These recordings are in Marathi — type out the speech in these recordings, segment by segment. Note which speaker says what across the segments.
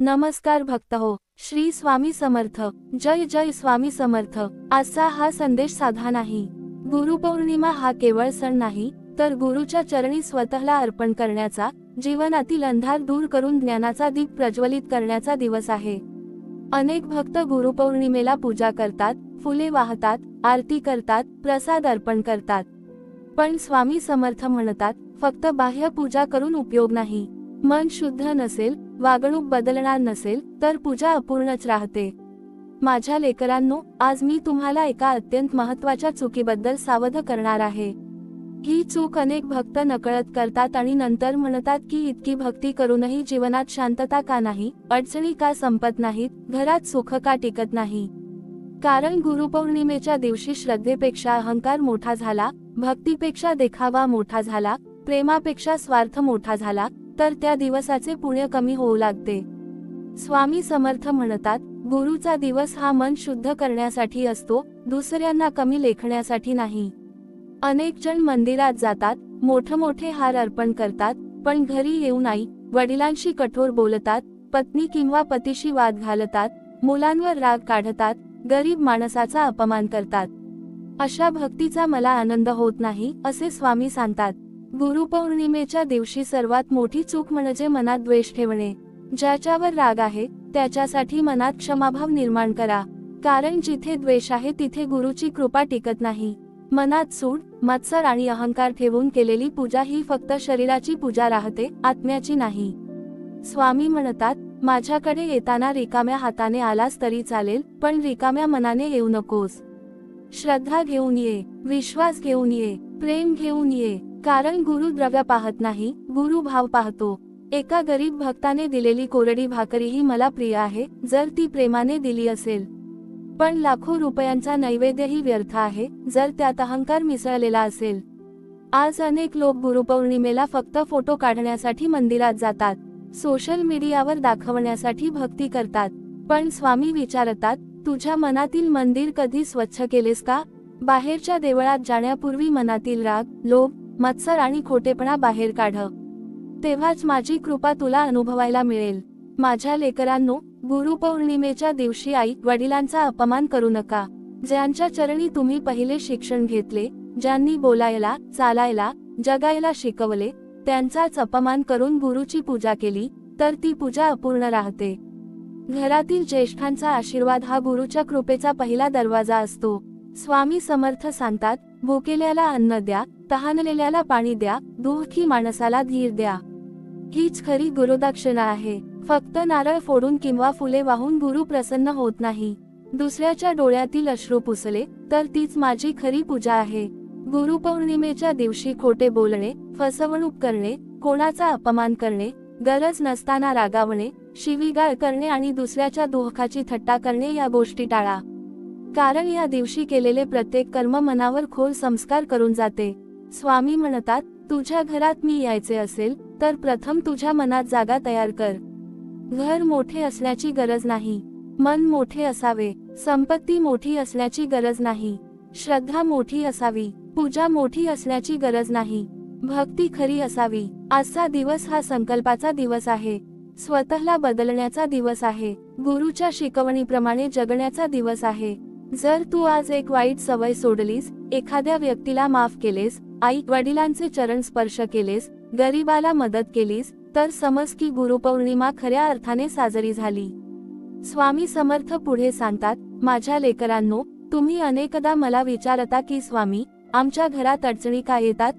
Speaker 1: नमस्कार भक्त हो, श्री स्वामी समर्थ, जय जय स्वामी समर्थ। आजचा हा संदेश साधा नाही। गुरुपौर्णिमा हा केवळ सण नाही, तर गुरुच्या चरणी स्वतःला अर्पण करण्याचा, जीवनातील अंधार दूर करून ज्ञानाचा दीप प्रज्वलित करण्याचा दिवस आहे। अनेक भक्त गुरुपौर्णिमेला पूजा करतात, फुले वाहतात, आरती करतात, प्रसाद अर्पण करतात। पण स्वामी समर्थ म्हणतात, फक्त बाह्य पूजा करून उपयोग नाही। मन शुद्ध नसेल, वागणूक बदलणार नसेल, तर पूजा अपूर्णच राहते। माझ्या लेकरांनो, आज मी तुम्हाला एका अत्यंत महत्त्वाच्या चुकीबद्दल सावध करणार आहे। ही चूक अनेक भक्त नकळत करतात आणि नंतर म्हणतात की इतकी भक्ती करूनही जीवनात शांतता का नाही, अडचणी का संपत नाहीत, घरात सुख का टिकत नाही। कारण गुरुपौर्णिमेच्या दिवशी श्रद्धेपेक्षा अहंकार मोठा झाला, भक्तीपेक्षा देखावा मोठा झाला, प्रेमापेक्षा स्वार्थ मोठा झाला, तर त्या दिवसाचे पुण्य कमी होऊ लागते। स्वामी समर्थ म्हणतात, गुरुचा दिवस हा मन शुद्ध करण्यासाठी असतो, दुसऱ्यांना कमी लेखण्यासाठी नाही। अनेक जण मंदिरात जातात, मोठमोठे हार अर्पण करतात, पण घरी येऊन आई वडिलांशी कठोर बोलतात, पत्नी किंवा पतीशी वाद घालतात, मुलांवर राग काढतात, गरीब माणसाचा अपमान करतात। अशा भक्तीचा मला आनंद होत नाही, असे स्वामी सांगतात। गुरुपौर्णिमेच्या दिवशी सर्वात मोठी चूक म्हणजे मनात द्वेष ठेवणे। ज्याच्यावर राग आहे, त्याच्यासाठी मनात क्षमाभाव निर्माण करा। कारण जिथे द्वेष आहे तिथे गुरुची कृपा टिकत नाही। मनात सूड, मत्सर आणि अहंकार ठेवून केलेली पूजा ही फक्त शरीराची पूजा राहते, आत्म्याची नाही। स्वामी म्हणतात, माझ्याकडे येताना रिकाम्या हाताने आलास तरी चालेल, पण रिकाम्या मनाने येऊ नकोस। श्रद्धा घेऊन ये, विश्वास घेऊन ये, प्रेम घेऊन ये। कारण गुरु द्रव्य पाहत नाही, गुरु भाव पाहतो। एका गरीब भक्ताने दिलेली कोरडी भाकरीही मला प्रिय आहे, जर ती प्रेमाने दिली असेल। पण लाखो रुपयांचा नैवेद्यही व्यर्थ आहे, जर त्यात अहंकार मिसळलेला असेल। आज अनेक लोक गुरुपौर्णिमेला फक्त फोटो काढण्यासाठी मंदिरात जातात, सोशल मीडियावर दाखवण्यासाठी भक्ती करतात। पण स्वामी विचारतात, तुझ्या मनातील मंदिर कधी स्वच्छ केलेस का? बाहेरच्या देवळात जाण्यापूर्वी मनातील राग, लोभ, मत्सर आणि खोटेपणा बाहेर काढ। तेव्हाच माझी कृपा तुला अनुभवायला मिळेल। माझ्या लेकरांनो, गुरुपौर्णिमेच्या दिवशी आई वडिलांचा अपमान करू नका। ज्यांच्या चरणी तुम्ही पहिले शिक्षण घेतले, ज्यांनी बोलायला, चालायला, जगायला शिकवले, त्यांचाच अपमान करून गुरुची पूजा केली, तर ती पूजा अपूर्ण राहते। घरातील ज्येष्ठांचा आशीर्वाद हा गुरुच्या कृपेचा पहिला दरवाजा असतो। स्वामी समर्थ सांगतात, भुकेल्याला अन्न द्या, तहानलेल्याला पाणी द्या, दुःखी माणसाला धीर द्या। हीच खरी गुरुदक्षिणा आहे। फक्त नारळ फोडून किंवा फुले वाहून गुरु प्रसन्न होत नाही। दुसऱ्याच्या डोळ्यातील अश्रू पुसले, तर तीच माझी खरी पूजा आहे। गुरुपौर्णिमेच्या दिवशी खोटे बोलणे, फसवणूक करणे, कोणाचा अपमान करणे, गरज नसताना रागावणे, शिवीगाळ करणे आणि दुसऱ्याच्या दुःखाची थट्टा करणे या गोष्टी टाळा। कारण या दिवशी केलेले प्रत्येक कर्म मनावर खोल संस्कार करून जाते। स्वामी म्हणतात, तुझ्या घरात मी यायचे असेल, तर प्रथम तुझ्या मनात जागा तयार कर। घर मोठे असण्याची गरज नाही, मन मोठे असावे। संपत्ती मोठी असण्याची गरज नाही, श्रद्धा मोठी असावी। पूजा मोठी असण्याची गरज नाही, भक्ती खरी असावी। आजचा दिवस हा संकल्पाचा दिवस आहे, स्वतःला बदलण्याचा दिवस आहे, गुरुच्या शिकवणीप्रमाणे जगण्याचा दिवस आहे। जर तू आज एक वाईट सवय सोडलीस, एखाद्या व्यक्तीला माफ केलेस, आई वडिलांचे चरण स्पर्श केलेस, गरीबाला मदत केलीस, तर समज की गुरुपौर्णिमा खऱ्या अर्थाने साजरी झाली। स्वामी समर्थ पुढे सांगतात, माझ्या लेकरांनो, तुम्ही अनेकदा मला विचारता की स्वामी, आमच्या घरात अडचणी का येतात?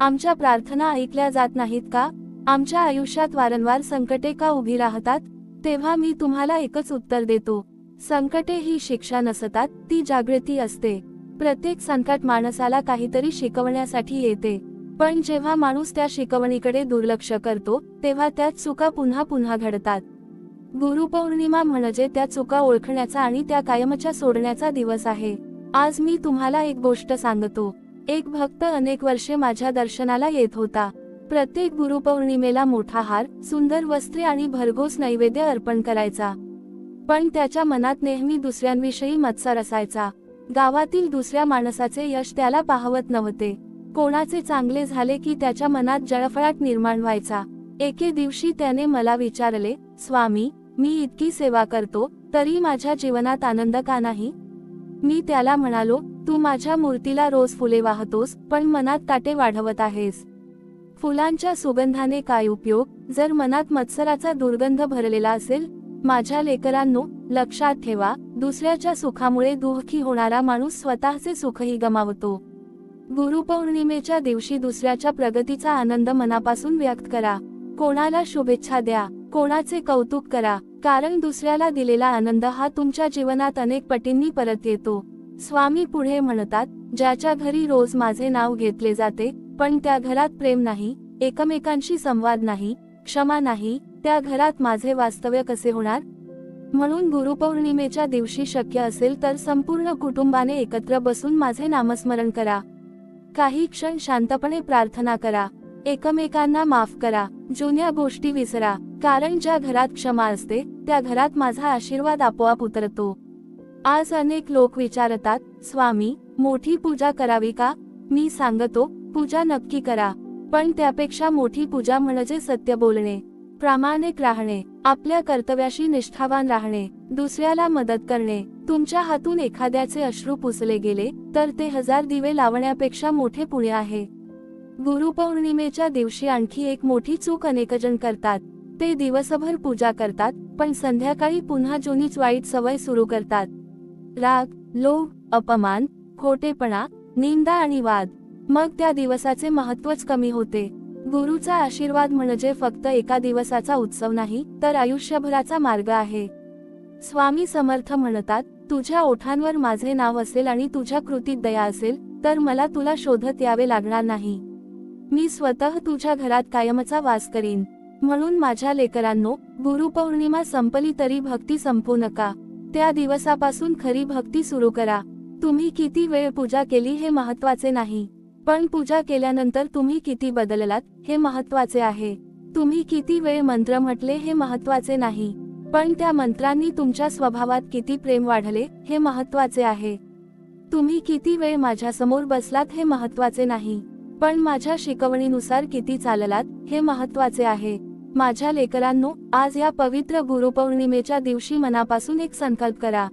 Speaker 1: आमच्या प्रार्थना ऐकल्या जात नाहीत का? आमच्या आयुष्यात वारंवार संकटे का उभी राहतात? तेव्हा मी तुम्हाला एकच उत्तर देतो, संकटे ही शिक्षा नसतात, ती जागृती असते। प्रत्येक संकट माणसाला काहीतरी शिकवण्यासाठी येते, पण जेव्हा माणूस त्या शिकवणीकडे दुर्लक्ष करतो, तेव्हा त्यात चुका पुन्हा पुन्हा घडतात। गुरुपौर्णिमा म्हणजे त्या चुका ओळखण्याचा आणि त्या कायमच्या सोडण्याचा दिवस आहे। आज मी तुम्हाला एक गोष्ट सांगतो। एक भक्त अनेक वर्षे माझ्या दर्शनाला येत होता। प्रत्येक गुरुपौर्णिमेला मोठा हार, सुंदर वस्त्रे आणि भरघोस नैवेद्य अर्पण करायचा। पण त्याच्या मनात नेहमी दुसऱ्यांविषयी मत्सर असायचा। गावातील दुसऱ्या माणसाचे यश त्याला पाहवत नव्हते। कोणाचे चांगले झाले की त्याच्या मनात जळफळाट निर्माण व्हायचा। एके दिवशी त्याने मला विचारले, स्वामी, मी इतकी सेवा करतो तरी माझ्या जीवनात आनंद का नाही? मी त्याला म्हणालो, तू माझ्या मूर्तीला रोज फुले वाहतोस पण मनात ताटे वाढवत आहेस. फुलांच्या सुगंधाने काय उपयोग जर मनात मत्सराचा दुर्गंध भरलेला असेल? माझ्या लेकरांनो, लक्षात ठेवा, दुसऱ्याच्या सुखामुळे दुःखी होणारा माणूस स्वतःचे सुखही गमावतो. गुरुपौर्णिमेच्या दिवशी दुसऱ्याच्या प्रगतीचा आनंद मनापासून व्यक्त करा. कोणाला शुभेच्छा द्या, कोणाचे कौतुक करा, कारण दुसऱ्याला दिलेला आनंद हा तुमच्या जीवनात अनेक पटींनी परत येतो. स्वामी पुढे म्हणतात, ज्याच्या घरी रोज माझे नाव घेतले जाते पण त्या घरात प्रेम नाही, एकमेकांशी संवाद नाही, क्षमा नाही, त्या घरात माझे वास्तव्य कसे होणार? म्हणून गुरुपौर्णिमेच्या दिवशी शक्य असेल तर संपूर्ण कुटुंबाने एकत्र बसून माझे नामस्मरण करा. काही क्षण शांतपणे प्रार्थना करा. एकमेकांना माफ करा. जुन्या गोष्टी विसरा, कारण ज्या घरात क्षमा असते त्या घरात माझा आशीर्वाद आपोआप उतरतो. आज अनेक लोक विचारतात, स्वामी, मोठी पूजा करावी का? मी सांगतो, पूजा नक्की करा, पण त्यापेक्षा मोठी पूजा म्हणजे सत्य बोलणे, प्रामाणिक राहणे, आपल्या कर्तव्याशी निष्ठावान राहणे, दुसऱ्याला मदत करणे. तुमच्या हातून एखाद्याचे अश्रू पुसले गेले तर ते 1000 दिवे लावण्यापेक्षा मोठे पुण्य आहे. गुरुपौर्णिमेच्या दिवशी आणखी एक मोठी चूक अनेकजण करतात. ते दिवसभर पूजा करतात पण संध्याकाळी पुन्हा जुनीच वाईट सवय सुरू करतात. राग, लोभ, अपमान, खोटेपणा, निंदा आणि वाद. मग त्या दिवसाचे महत्त्वच कमी होते. गुरुचा आशीर्वाद म्हणजे फक्त एका दिवसाचा उत्सव नाही, तर आयुष्यभराचा मार्ग आहे. स्वामी समर्थ म्हणतात, तुझ्या ओठांवर माझे नाव असेल आणि तुझ्या कृतीत दया असेल तर मला तुला शोधत यावे लागणार नाही. मी स्वतः तुझ्या घरात कायमचा वास करीन. म्हणून माझ्या लेकरांनो, गुरुपौर्णिमा संपली तरी भक्ती संपू नका. त्या दिवसापासून खरी भक्ती सुरू करा. तुम्ही किती वेळ पूजा केली हे महत्त्वाचे नाही, पण पूजा केल्यानंतर तुम्ही किती बदललात हे महत्त्वाचे आहे. तुम्ही किती वेळ मंत्र म्हटले हे महत्त्वाचे नाही, पण त्या मंत्रांनी तुमच्या स्वभावात किती प्रेम वाढले हे महत्त्वाचे आहे. तुम्ही किती वेळ माझ्यासमोर बसलात हे महत्त्वाचे नाही, पण माझ्या शिकवणीनुसार किती चाललात हे महत्त्वाचे आहे. माझ्या लेकरांनो, आज या पवित्र गुरुपौर्णिमेच्या दिवशी मनापासून एक संकल्प करा.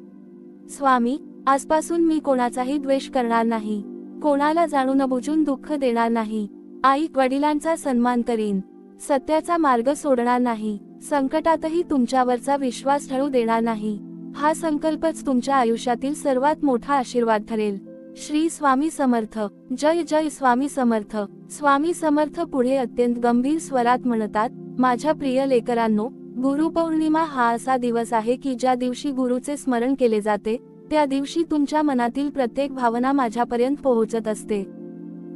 Speaker 1: स्वामी, आजपासून मी कोणाचाही द्वेष करणार नाही, कोणाला जाणून बुजून दुःख देणार नाही, आई वडिलांचा सन्मान करीन, सत्याचा मार्ग सोडणार नाही, संकटातही तुमच्यावरचा विश्वास ढळू देणार नाही. हा संकल्पच तुमच्या आयुष्यातील सर्वात मोठा आशीर्वाद ठरेल. श्री स्वामी समर्थ. जय जय स्वामी समर्थ. स्वामी समर्थ पुढे अत्यंत गंभीर स्वरात म्हणतात, माझ्या प्रिय लेकरांनो, गुरुपौर्णिमा हा असा दिवस आहे की ज्या दिवशी गुरुचे स्मरण केले जाते त्या दिवशी तुमच्या मनातील प्रत्येक भावना माझ्यापर्यंत पोहोचत असते.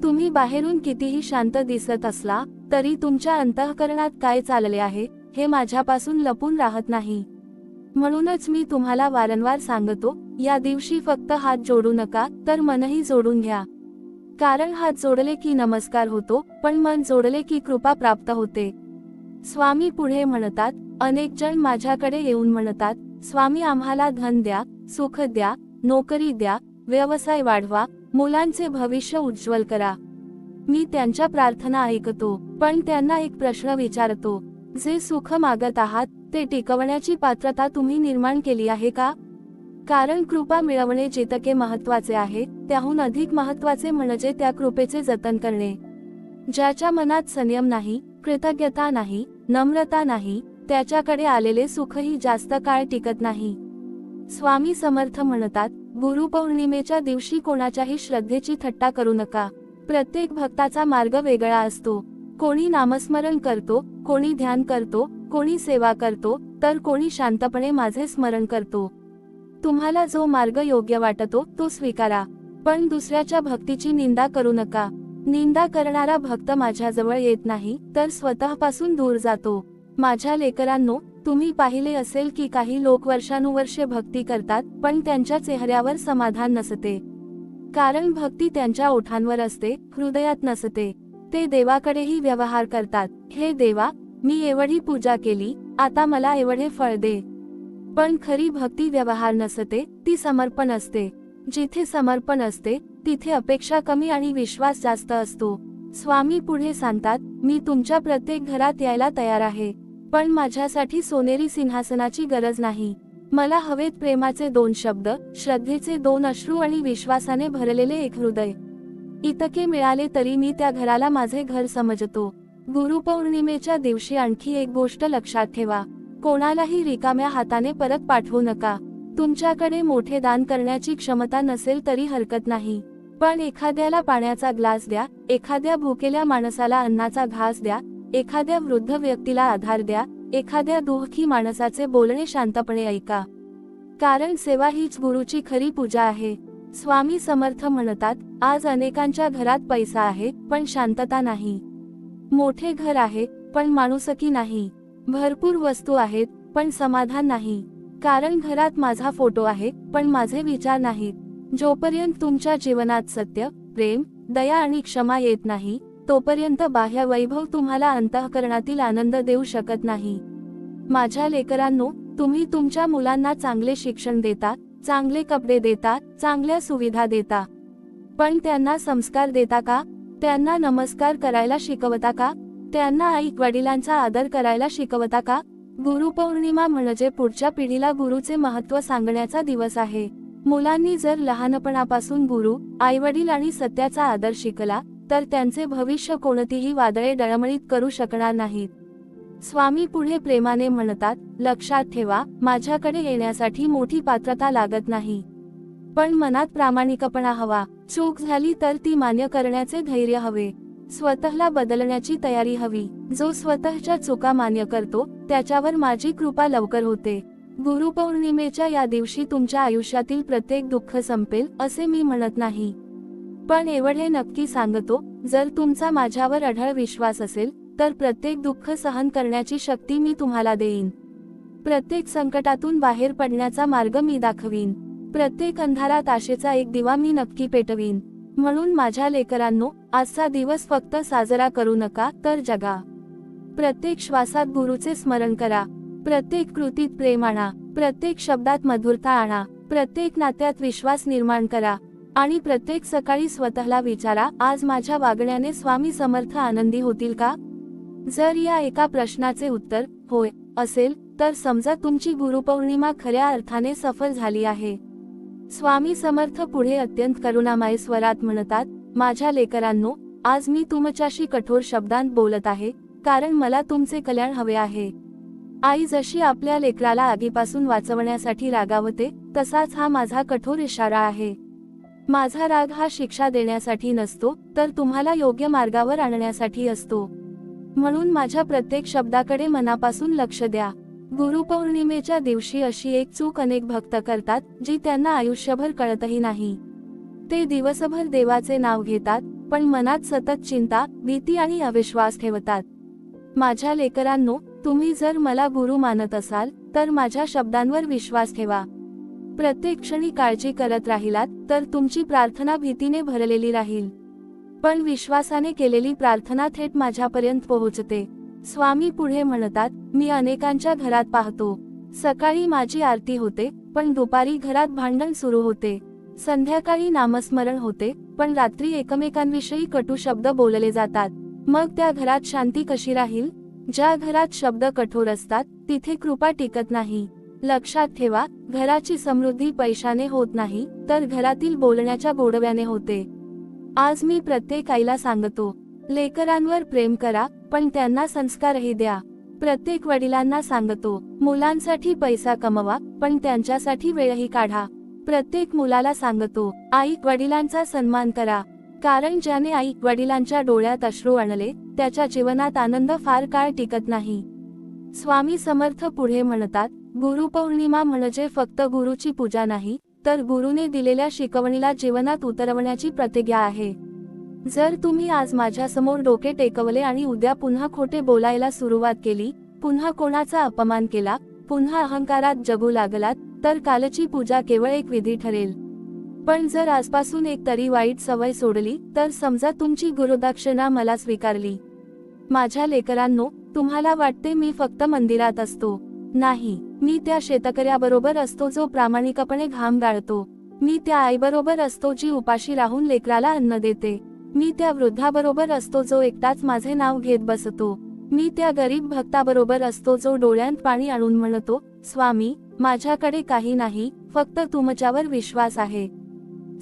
Speaker 1: तुम्ही बाहेरून कितीही शांत दिसत असला तरी तुमच्या अंतःकरणात काय चालले आहे हे माझ्यापासून लपून राहत नाही. म्हणूनच मी तुम्हाला वारंवार सांगतो, या दिवशी फक्त हात जोडू नका तर मनही जोडून घ्या. कारण हात जोडले की नमस्कार होतो, पण मन जोडले की कृपा प्राप्त होते. स्वामी पुढे म्हणतात, अनेक जण माझ्याकडे येऊन म्हणतात, स्वामी आम्हाला धन द्या, सुख द्या, नोकरी द्या, व्यवसाय वाढवा, मुलांचे भविष्य उज्ज्वल करा. मी त्यांच्या प्रार्थना ऐकतो, पण त्यांना एक प्रश्न विचारतो, जे सुख मागत आहात ते टिकवण्याची पात्रता तुम्ही निर्माण केली आहे का? कारण कृपा मिळवणे जितके महत्त्वाचे आहे त्याहून अधिक महत्त्वाचे म्हणजे त्या कृपेचे जतन करणे. ज्याच्या मनात संयम नाही, कृतज्ञता नाही, नम्रता नाही, त्याच्याकडे आलेले सुखही जास्त काळ टिकत नाही. स्वामी समर्थ म्हणतात, गुरुपौर्णिमेच्या दिवशी कोणाच्याही श्रद्धेची थट्टा करू नका. प्रत्येक भक्ताचा मार्ग वेगळा असतो. कोणी नामस्मरण करतो, कोणी ध्यान करतो, कोणी सेवा करतो, तर कोणी शांतपणे माझे स्मरण करतो. तुम्हाला जो मार्ग योग्य वाटतो तो स्वीकारा, पण दुसऱ्याच्या भक्तीची निंदा करू नका. निंदा करणारा भक्त माझ्याजवळ येत नाही तर स्वतःपासून दूर जातो. माझ्या लेकरांनो, तुम्ही पाहिले असेल की काही लोक वर्षानुवर्षे भक्ती करतात पण त्यांच्या चेहऱ्यावर समाधान नसते. कारण भक्ती त्यांच्या ओठांवर असते, हृदयात नसते. ते देवाकडेही व्यवहार करतात, हे देवा, मी एवढी पूजा केली, आता मला एवढे फळ दे. पण खरी भक्ती व्यवहार नसते, ती समर्पण असते. जिथे समर्पण असते तिथे अपेक्षा कमी आणि विश्वास जास्त असतो. स्वामी पुढे सांगतात, मी तुमच्या प्रत्येक घरात यायला तयार आहे, पण माझ्यासाठी सोनेरी सिंहासनाची गरज नाही. मला हवेत प्रेमाचे 2 शब्द, श्रद्धेचे 2 अश्रू आणि विश्वासाने भरलेले एक हृदय. इतके मिळाले तरी मी त्या घराला माझे घर समजतो. गुरुपौर्णिमेच्या दिवशी आणखी एक गोष्ट लक्षात ठेवा. कोणालाही रिकाम्या हाताने परत पाठवू नका. तुमच्याकडे मोठे दान करण्याची क्षमता नसेल तरी हरकत नाही, पण एखाद्याला पाण्याचा ग्लास द्या, एखाद्या भुकेल्या माणसाला अन्नाचा घास द्या, एखाद्या वृद्ध व्यक्तीला आधार द्या, एखाद्या दुःखी माणसाचे बोलणे शांतपणे ऐका. कारण सेवा हीच गुरुची खरी पूजा आहे. स्वामी समर्थ म्हणतात, आज अनेकांच्या घरात पैसा आहे पण शांतता नाही. मोठे घर आहे पण माणुसकी नाही. भरपूर वस्तू आहेत पण समाधान नाही. कारण घरात माझा फोटो आहे पण माझे विचार नाहीत. जोपर्यंत तुमच्या जीवनात सत्य, प्रेम, दया आणि क्षमा येत नाही, तोपर्यंत बाह्य वैभव तुम्हाला अंतःकरणातील आनंद देऊ शकत नाही. माझ्या लेकरांनो, तुम्ही तुमच्या मुलांना चांगले शिक्षण देता, चांगले कपडे देता, चांगल्या सुविधा देता, पण त्यांना संस्कार देता का? त्यांना नमस्कार करायला शिकवता का? त्यांना आई वडिलांचा आदर करायला शिकवता का? गुरुपौर्णिमा म्हणजे पुढच्या पिढीला गुरुचे महत्त्व सांगण्याचा दिवस आहे. मुलांनी जर लहानपणापासून गुरु, आईवडील आणि सत्याचा आदर शिकला तर त्यांचे भविष्य कोणतीही वादळे डळमळीत करू शकणार नाहीत. स्वामी पुढे प्रेमाने म्हणतात, लक्षात ठेवा, माझ्याकडे येण्यासाठी मोठी पात्रता लागत नाही, पण मनात प्रामाणिकपणा हवा. चूक झाली तर ती मान्य करण्याचे धैर्य हवे. स्वतःला बदलण्याची तयारी हवी. जो स्वतःच्या चुका मान्य करतो त्याच्यावर माझी कृपा लवकर होते. गुरुपौर्णिमेच्या या दिवशी तुमच्या आयुष्यातील प्रत्येक दुःख संपेल असे मी म्हणत नाही, पण एवढे नक्की सांगतो, जर तुमचा माझ्यावर अढळ विश्वास असेल तर प्रत्येक दुःख सहन करण्याची शक्ती मी तुम्हाला देईन. प्रत्येक संकटातून बाहेर पडण्याचा मार्ग मी दाखवीन. प्रत्येक अंधारात आशेचा एक दिवा मी नक्की पेटवीन. म्हणून माझ्या लेकरांनो, आजचा दिवस फक्त साजरा करू नका तर जगा. प्रत्येक श्वासात गुरुचे स्मरण करा. प्रत्येक कृतीत प्रेम आणा. प्रत्येक शब्दात मधुरता आणा. प्रत्येक नात्यात विश्वास निर्माण करा. आणि प्रत्येक सकाळी स्वतःला विचारा, आज माझ्या वागण्याने स्वामी समर्थ आनंदी होतील का? जर या एका प्रश्नाचे उत्तर होय असेल तर समजा तुमची गुरुपौर्णिमा खऱ्या अर्थाने सफल झाली आहे. स्वामी समर्थ पुढे अत्यंत करुणामय स्वरात म्हणतात, माझ्या लेकरांनो, आज मी तुमच्याशी कठोर शब्दांत बोलत आहे, कारण मला तुमचे कल्याण हवे आहे. आई जशी आपल्या लेकराला आगीपासून वाचवण्यासाठी रागावते, तसाच हा माझा कठोर इशारा आहे. माझा राग हा शिक्षा देण्यासाठी नसतो, तर तुम्हाला योग्य मार्गावर आणण्यासाठी असतो. म्हणून माझ्या प्रत्येक शब्दाकडे मनापासून लक्ष द्या. गुरुपौर्णिमेच्या दिवशी अशी एक चूक अनेक भक्त करतात जी त्यांना आयुष्यभर कळतही नाही. ते दिवसभर देवाचे नाव घेतात, पण मनात सतत चिंता, भीती आणि अविश्वास ठेवतात. माझ्या लेकरांनो, तुम्ही जर मला गुरु मानत असाल तर माझ्या शब्दांवर विश्वास ठेवा. प्रत्येक क्षणी काळजी करत राहिलात तर तुमची प्रार्थना भीतीने भरलेली राहील, पण विश्वासाने केलेली प्रार्थना थेट माझ्यापर्यंत पोहोचते. स्वामी पुढे म्हणतात, मी अनेकांच्या घरात पाहतो, सकाळी माझी आरती होते पण दुपारी घरात भांडण सुरू होते. संध्याकाळी नामस्मरण होते पण रात्री एकमेकांविषयी कटू शब्द बोलले जातात. मग त्या घरात शांती कशी राहील? ज्या घरात शब्द कठोर असतात तिथे कृपा टिकत नाही. लक्षात ठेवा, घराची समृद्धी पैशाने होत नाही तर घरातील बोलण्याच्या गोडव्याने होते. आज मी प्रत्येक आईला सांगतो, लेकरांवर प्रेम करा पण त्यांना संस्कारही द्या. प्रत्येक वडिलांना सांगतो, मुलांसाठी पैसा कमवा पण त्यांच्यासाठी वेळही काढा. प्रत्येक मुलाला सांगतो, आई वडिलांचा सन्मान करा, कारण ज्याने आई वडिलांच्या डोळ्यात अश्रू आणले त्याच्या जीवनात आनंद फार काळ टिकत नाही. स्वामी समर्थ पुढे म्हणतात, गुरुपौर्णिमा म्हणजे फक्त गुरुची पूजा नाही, तर गुरुने दिलेल्या शिकवणीला जीवनात उतरवण्याची प्रतिज्ञा आहे. जर तुम्ही आज माझ्यासमोर डोके टेकवले आणि उद्या पुन्हा खोटे बोलायला सुरुवात केली, पुन्हा कोणाचा अपमान केला, पुन्हा अहंकारात जगू लागलात, तर कालची पूजा केवळ एक विधी ठरेल. पण जर आजपासून एक तरी वाईट सवय सोडली तर समजा तुमची गुरुदक्षिणा मला स्वीकारली. माझ्या लेकरांनो, तुम्हाला वाटते मी फक्त मंदिरात असतो. नाही, मी त्या शेतकऱ्याबरोबर असतो जो प्रामाणिकपणे घाम गाळतो. मी त्या आईबरोबर असतो जी उपाशी राहून लेकराला अन्न देते. मी त्या वृद्धाबरोबर असतो जो एकटाच माझे नाव घेत बसतो. मी त्या गरीब भक्ताबरोबर असतो जो डोळ्यात पाणी आणून म्हणतो, स्वामी, माझ्याकडे काही नाही, फक्त तुमच्यावर विश्वास आहे.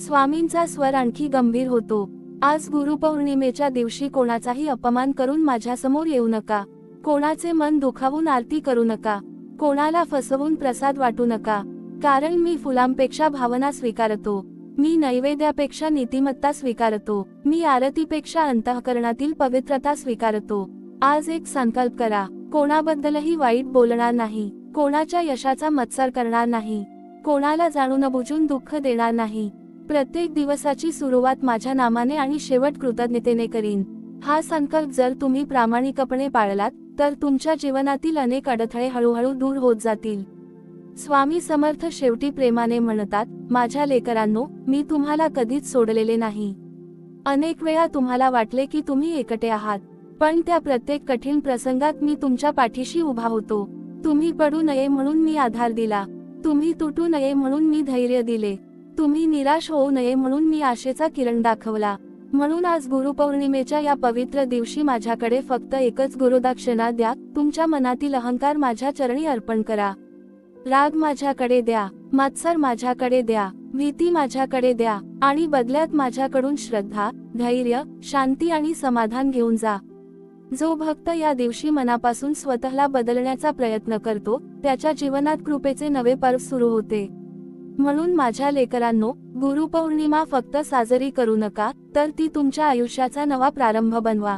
Speaker 1: स्वामींचा स्वर आणखी गंभीर होतो. आज गुरुपौर्णिमेच्या दिवशी कोणाचाही अपमान करून माझ्यासमोर येऊ नका. कोणाचे मन दुखावून आरती करू नका. कोणाला फसवून प्रसाद वाटू नका. कारण मी फुलांपेक्षा भावना स्वीकारतो. मी नैवेद्यापेक्षा नीतिमत्ता स्वीकारतो. मी आरतीपेक्षा अंतःकरणातील पवित्रता स्वीकारतो. आज एक संकल्प करा. कोणाबद्दलही वाईट बोलणार नाही. कोणाच्या यशाचा मत्सर करणार नाही. कोणाला जाणून बुजून दुःख देणार नाही. प्रत्येक दिवसाची सुरुवात माझ्या नामाने आणि शेवट कृतज्ञतेने करीन. हा संकल्प जर तुम्ही प्रामाणिकपणे पाळलात तर तुमच्या जीवनातील अनेक अडथळे हळूहळू दूर होत जातील. स्वामी समर्थ शेवटी प्रेमाने म्हणतात, माझ्या लेकरांनो, मी तुम्हाला कधीच सोडलेले नाही. अनेक वेळा तुम्हाला वाटले की तुम्ही एकटे आहात, पण त्या प्रत्येक कठीण प्रसंगात मी तुमच्या पाठीशी उभा होतो. तुम्ही पडू नये म्हणून मी आधार दिला. तुम्ही तुटू नये म्हणून मी धैर्य दिले. तुम्ही निराश होऊ नये म्हणून मी आशेचा किरण दाखवला. म्हणून आज गुरुपौर्णिमेच्या या पवित्र दिवशी माझ्याकडे फक्त एकच गुरुदक्षिणा द्या. तुमच्या मनातील अहंकार माझ्या चरणी अर्पण करा. राग माझ्याकडे द्या. मत्सर माझ्याकडे द्या. भीती माझ्याकडे द्या. आणि बदल्यात माझ्याकडून श्रद्धा, धैर्य, शांती आणि समाधान घेऊन जा. जो भक्त या दिवशी मनापासून स्वतःला बदलण्याचा प्रयत्न करतो, त्याच्या जीवनात कृपेचे नवे पर्व सुरू होते. म्हणून माझ्या लेकरांनो, गुरुपौर्णिमा फक्त साजरी करू नका, तर ती तुमच्या आयुष्याचा नवा प्रारंभ बनवा.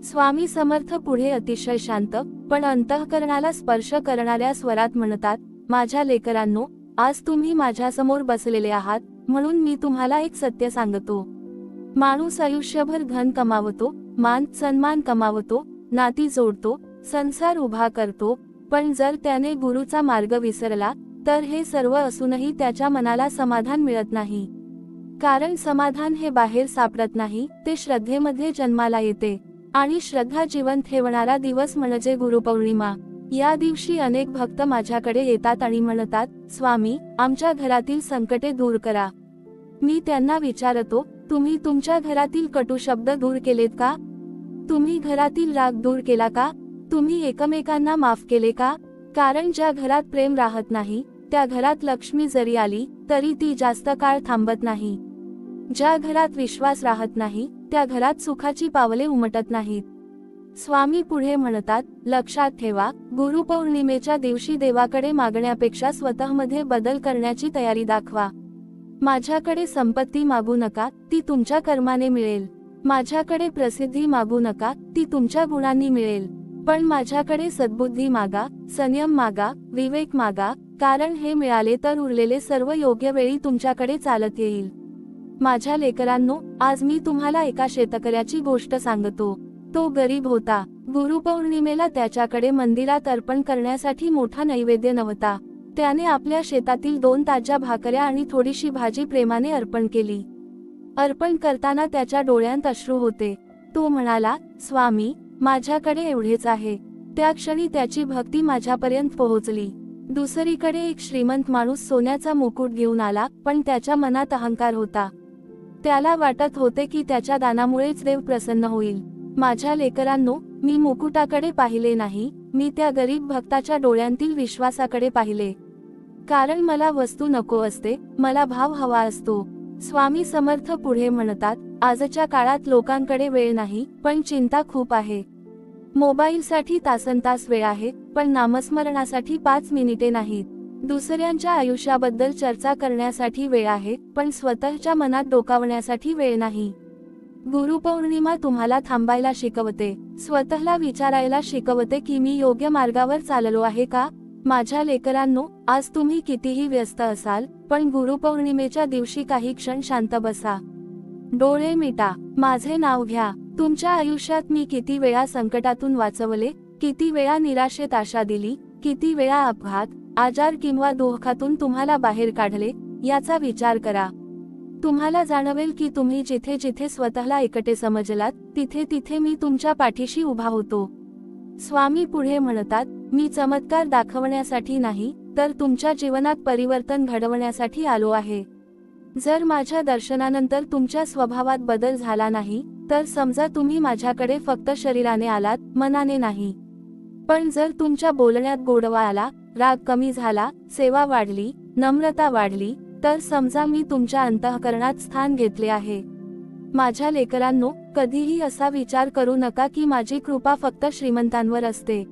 Speaker 1: स्वामी समर्थ पुढे अतिशय शांत पण अंतःकरणाला स्पर्श करणाऱ्या स्वरात म्हणतात, माझ्या लेकरांनो, आज तुम्ही माझ्यासमोर बसलेले आहात, म्हणून मी तुम्हाला एक सत्य सांगतो. माणूस आयुष्यभर धन कमावतो, मान सन्मान कमावतो, नाती जोडतो, संसार उभा करतो, पण जर त्याने गुरुचा मार्ग विसरला तर हे सर्व असूनही त्याच्या मनाला समाधान मिळत नाही. कारण समाधान हे बाहेर सापडत नाही, ते श्रद्धेमध्ये जन्माला येते. आणि श्रद्धा जिवंत ठेवणारा दिवस म्हणजे गुरुपौर्णिमा. या दिवशी अनेक भक्त माझ्याकडे येतात आणि म्हणतात, स्वामी, आमच्या घरातील संकटे दूर करा. मी त्यांना विचारतो, तुम्ही तुमच्या घरातील कटू शब्द दूर केलेत का? तुम्ही घरातील राग दूर केला का? तुम्ही एकमेकांना माफ केले का? कारण ज्या घरात प्रेम राहत नाही, त्या घरात लक्ष्मी जरी आली तरी ती जास्त काळ थांबत नाही. ज्या घरात विश्वास राहत नाही, त्या घरात सुखाची पावले उमटत नाहीत. स्वामी पुढे म्हणतात, लक्षात ठेवा, गुरुपौर्णिमेच्या दिवशी देवाकडे मागण्यापेक्षा स्वतःमध्ये बदल करण्याची तयारी दाखवा. माझ्याकडे संपत्ती मागू नका, ती तुमच्या कर्माने मिळेल. माझ्याकडे प्रसिद्धी मागू नका, ती तुमच्या गुणांनी मिळेल. पण माझ्याकडे सद्बुद्धी मागा, संयम मागा, विवेक मागा, कारण हे मिळाले तर उरलेले सर्व योग्य वेळी तुमच्याकडे चालत येईल. माझ्या लेकरांनो, आज मी तुम्हाला एका शेतकऱ्याची गोष्ट सांगतो. तो गरीब होता. गुरुपौर्णिमेला त्याच्याकडे मंदिरात अर्पण करण्यासाठी मोठा नैवेद्य नव्हता. त्याने आपल्या शेतातील 2 ताज्या भाकऱ्या आणि थोडीशी भाजी प्रेमाने अर्पण केली. अर्पण करताना त्याच्या डोळ्यात अश्रू होते. तो म्हणाला, स्वामी, माझ्याकडे एवढेच आहे. त्या क्षणी त्याची भक्ती माझ्यापर्यंत पोहोचली. दुसरीकडे एक श्रीमंत माणूस सोन्याचा मुकुट घेऊन आला, पण त्याच्या मनात अहंकार होता. त्याला वाटत होते की त्याच्या दानामुळेच देव प्रसन्न होईल. माझ्या लेकरांनो, मी मुकुटाकडे पाहिले नाही, मी त्या गरीब भक्ताच्या डोळ्यांतील विश्वासाकडे पाहिले. कारण मला वस्तू नको असते, मला भाव हवा असतो. स्वामी समर्थ पुढे म्हणतात, आजच्या काळात लोकांकडे वेळ नाही, पण चिंता खूप आहे. मोबाईलसाठी तासनतास वेळ आहे, पण नामस्मरणासाठी 5 मिनिटे नाहीत. दुसऱ्यांच्या आयुष्याबद्दल चर्चा करण्यासाठी वेळ आहे, पण स्वतःच्या मनात डोकावण्यासाठी वेळ नाही. गुरुपौर्णिमा तुम्हाला थांबायला शिकवते, स्वतःला विचारायला शिकवते की मी योग्य मार्गावर चाललो आहे का? माझ्या लेकरांनो, आज तुम्ही कितीही व्यस्त असाल, पण गुरुपौर्णिमेच्या दिवशी काही क्षण शांत बसा. डोळे मिटा, माझे नाव घ्या. तुमच्या आयुष्यात मी किती वेळा संकटातून वाचवले, किती वेळा निराशेत आशा दिली, किती वेळा अपघात, आजार किंवा दुःखातून तुम्हाला बाहेर काढले, याचा विचार करा. तुम्हाला जाणवेल की तुम्ही जिथे जिथे स्वतःला एकटे समजलात, तिथे तिथे मी तुमच्या पाठीशी उभा होतो. स्वामी पुढे म्हणतात, मी चमत्कार दाखवण्यासाठी नाही, तर तुमच्या जीवनात परिवर्तन घडवण्यासाठी आलो आहे. जर माझ्या दर्शनानंतर तुमच्या स्वभावात बदल झाला नाही, तर समजा तुम्ही माझ्याकडे फक्त शरीराने आलात, मनाने नाही. पण जर तुमच्या बोलण्यात गोडवा आला, राग कमी झाला, सेवा वाढली, नम्रता वाढली, तर समजा मी तुमच्या अंतःकरणात स्थान घेतले आहे. माझ्या लेकरांनो, कधीही असा विचार करू नका की माझी कृपा फक्त श्रीमंतांवर असते.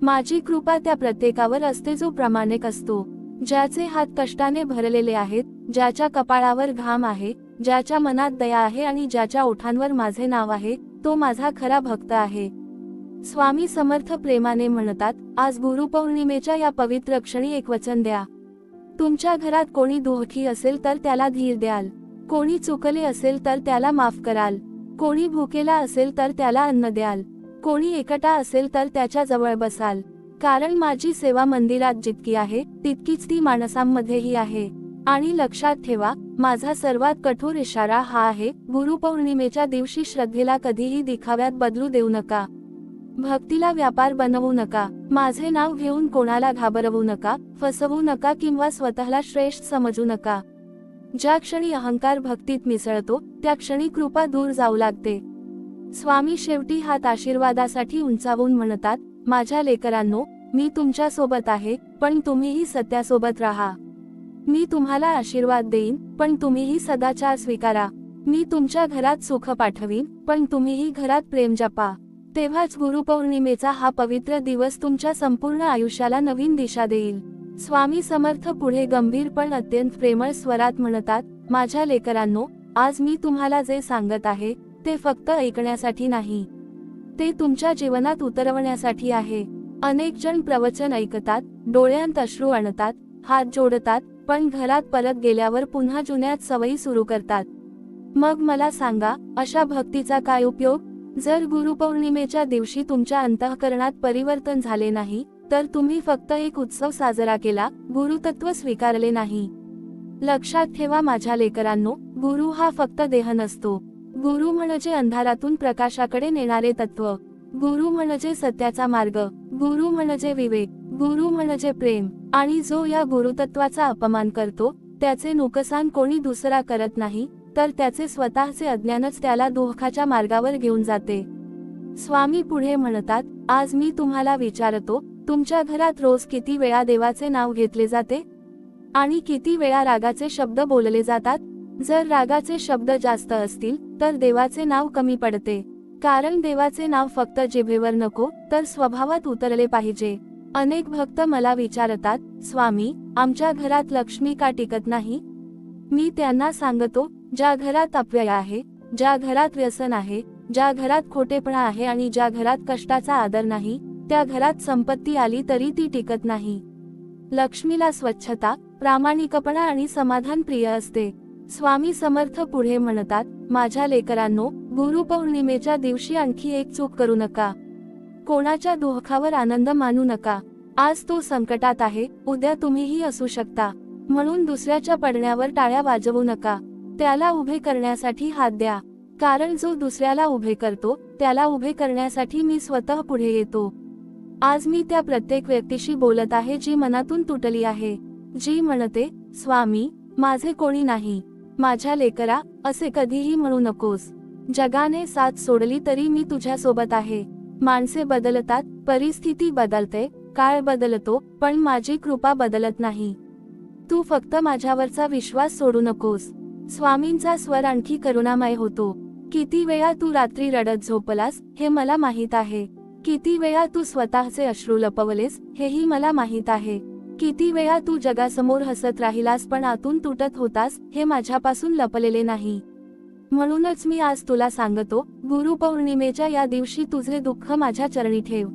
Speaker 1: माझी कृपा त्या प्रत्येकावर असते जो प्रामाणिक असतो, ज्याचे हात कष्टाने भरलेले आहेत, ज्याच्या कपाळावर घाम आहे, ज्याच्या मनात दया आहे आणि ज्याच्या ओठांवर माझे नाव आहे, तो माझा खरा भक्त आहे. स्वामी समर्थ प्रेमाने म्हणतात, आज गुरुपौर्णिमेच्या या पवित्र क्षणी एक वचन द्या. तुमच्या घरात कोणी दुःखी असेल तर त्याला धीर द्याल, कोणी चुकले असेल तर त्याला माफ कराल, कोणी भुकेला असेल तर त्याला अन्न द्याल, कोणी एकटा असेल तर त्याच्या जवळ बसाल. कारण माझी सेवा मंदिरात जितकी आहे तितकीच ती माणसांमध्येही आहे. आणि लक्षात ठेवा, माझा सर्वात कठोर इशारा हा आहे, गुरुपौर्णिमेच्या दिवशी श्रद्धेला कधीही दिखाव्यात बदलू देऊ नका. भक्तीला व्यापार बनवू नका. माझे नाव घेऊन कोणाला घाबरवू नका, फसवू नका किंवा स्वतःला श्रेष्ठ समजू नका. ज्या क्षणी अहंकार भक्तीत मिसळतो, त्या क्षणी कृपा दूर जाऊ लागते. स्वामी शेवटी हात आशीर्वादासाठी उंचावून म्हणतात, माझ्या लेकरांनो, मी तुमच्या सोबत आहे, पण तुम्हीही सत्यासोबत राहा. मी तुम्हाला आशीर्वाद देईन, पण तुम्हीही सदाचार स्वीकारा. मी तुमच्या घरात सुख पाठवीन, पण तुम्हीही घरात प्रेम जपा. तेव्हाच गुरुपौर्णिमेचा हा पवित्र दिवस तुमच्या संपूर्ण आयुष्याला नवीन दिशा देईल. स्वामी समर्थ पुढे गंभीर पण अत्यंत प्रेमळ स्वरात म्हणतात, माझ्या लेकरांनो, आज मी तुम्हाला जे सांगत आहे ते फक्त ऐकण्यासाठी नाही, ते तुमच्या जीवनात उतरवण्यासाठी आहे. अनेक जण प्रवचन ऐकतात, डोळ्यांत अश्रू आणतात, हात जोडतात, पण घरात परत गेल्यावर पुन्हा जुन्याच सवयी सुरू करतात. मग मला सांगा, अशा भक्तीचा काय उपयोग? जर गुरुपौर्णिमेच्या दिवशी तुमच्या अंतःकरणात परिवर्तन झाले नाही, तर तुम्ही फक्त एक उत्सव साजरा केला, गुरुतत्व स्वीकारले नाही. लक्षात ठेवा माझ्या लेकरांनो, गुरु हा फक्त देह नसतो. गुरु म्हणजे अंधारातून प्रकाशाकडे नेणारे तत्व. गुरु म्हणजे सत्याचा मार्ग. गुरु म्हणजे विवेक. गुरु म्हणजे प्रेम. आणि जो या गुरुतत्वाचा अपमान करतो, त्याचे नुकसान कोणी दुसरा करत नाही, तर त्याचे स्वतःचे अज्ञानच त्याला दुःखाच्या मार्गावर घेऊन जाते. स्वामी पुढे म्हणतात, आज मी तुम्हाला विचारतो, तुमच्या घरात रोज किती वेळा देवाचे नाव घेतले जाते? आणि किती वेळा रागाचे शब्द बोलले जातात? जर रागाचे शब्द जास्त असतील, तर देवाचे नाव कमी पडते. कारण देवाचे नाव फक्त जिभेवर नको, तर स्वभावात उतरले पाहिजे. अनेक भक्त मला विचारतात, स्वामी, आमच्या घरात लक्ष्मी का टिकत नाही? मी त्यांना सांगतो, ज्या घरात अपव्यय आहे, ज्या घरात व्यसन आहे, ज्या घरात खोटेपणा आहे आणि ज्या घरात कष्टाचा आदर नाही, त्या घरात संपत्ती आली तरी ती टिकत नाही. लक्ष्मीला स्वच्छता, प्रामाणिकपणा आणि समाधान प्रिय असते. स्वामी समर्थ पुढे म्हणतात, माझ्या लेकरांनो, गुरुपौर्णिमेच्या दिवशी आणखी एक चूक करू नका. कोणाच्या दुःखावर आनंद मानू नका. आज तो संकटात आहे, उद्या तुम्हीही असू शकता. म्हणून दुसऱ्याच्या पडण्यावर टाळ्या वाजवू नका. त्याला उभे करण्यासाठी हात द्या. कारण जो दुसऱ्याला उभे करतो, त्याला उभे करण्यासाठी मी स्वतः पुढे येतो. आज मी त्या प्रत्येक व्यक्तीशी बोलत आहे जी मनातून तुटली आहे, जी म्हणते, स्वामी, माझे कोणी नाही. माझ्या लेकरा, असे कधीही म्हणू नकोस. जगाने साथ सोडली तरी मी तुझ्या सोबत आहे. माणसे बदलतात, परिस्थिती बदलते, काळ बदलतो, पण माझी कृपा बदलत नाही. तू फक्त माझ्यावरचा विश्वास सोडू नकोस. स्वामींचा स्वर आणखी करुणामय होतो. किती वेळा तू रात्री रडत झोपलास, हे मला माहीत आहे. किती वेळा तू स्वतःचे अश्रू लपवलेस, हेही मला माहीत आहे. किती वेळा तू जगासमोर हसत राहिलास पण आतून तुटत होतास, हे माझ्यापासून लपलेले नाही. म्हणूनच मी आज तुला सांगतो, गुरुपौर्णिमेच्या या दिवशी तुझे दुःख माझ्या चरणी ठेव.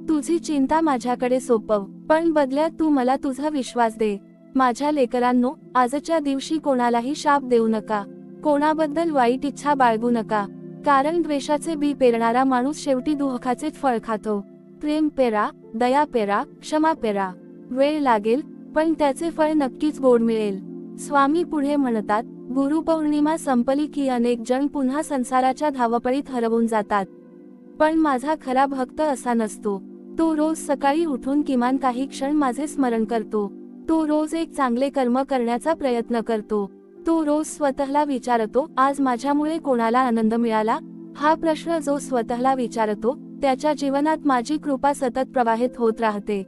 Speaker 1: तुझी चिंता माझ्याकडे सोपव, पण बदल्यात तू मला तुझा विश्वास दे. माझ्या लेकरांनो, आजच्या दिवशी कोणालाही शाप देऊ नका. कोणाबद्दल वाईट इच्छा बाळगू नका. कारण द्वेषाचे बी पेरणारा माणूस शेवटी दुःखाचेच फळ खातो. प्रेम पेरा, दया पेरा, क्षमा पेरा. वेळ लागेल, पण त्याचे फळ नक्कीच गोड मिळेल. स्वामी पुढे म्हणतात, गुरुपौर्णिमा संपली की अनेक जण पुन्हा संसाराच्या धावपळीत हरवून जातात. पण माझा खरा भक्त असा नसतो. तो रोज सकाळी उठून किमान काही क्षण माझे स्मरण करतो. तो रोज एक चांगले कर्म करण्याचा प्रयत्न करतो. तो रोज स्वतःला विचारतो, आज माझ्यामुळे कोणाला आनंद मिळाला, हा प्रश्न जो स्वतःला विचारतो त्याच्या जीवनात माझी कृपा सतत प्रवाहित होत राहते.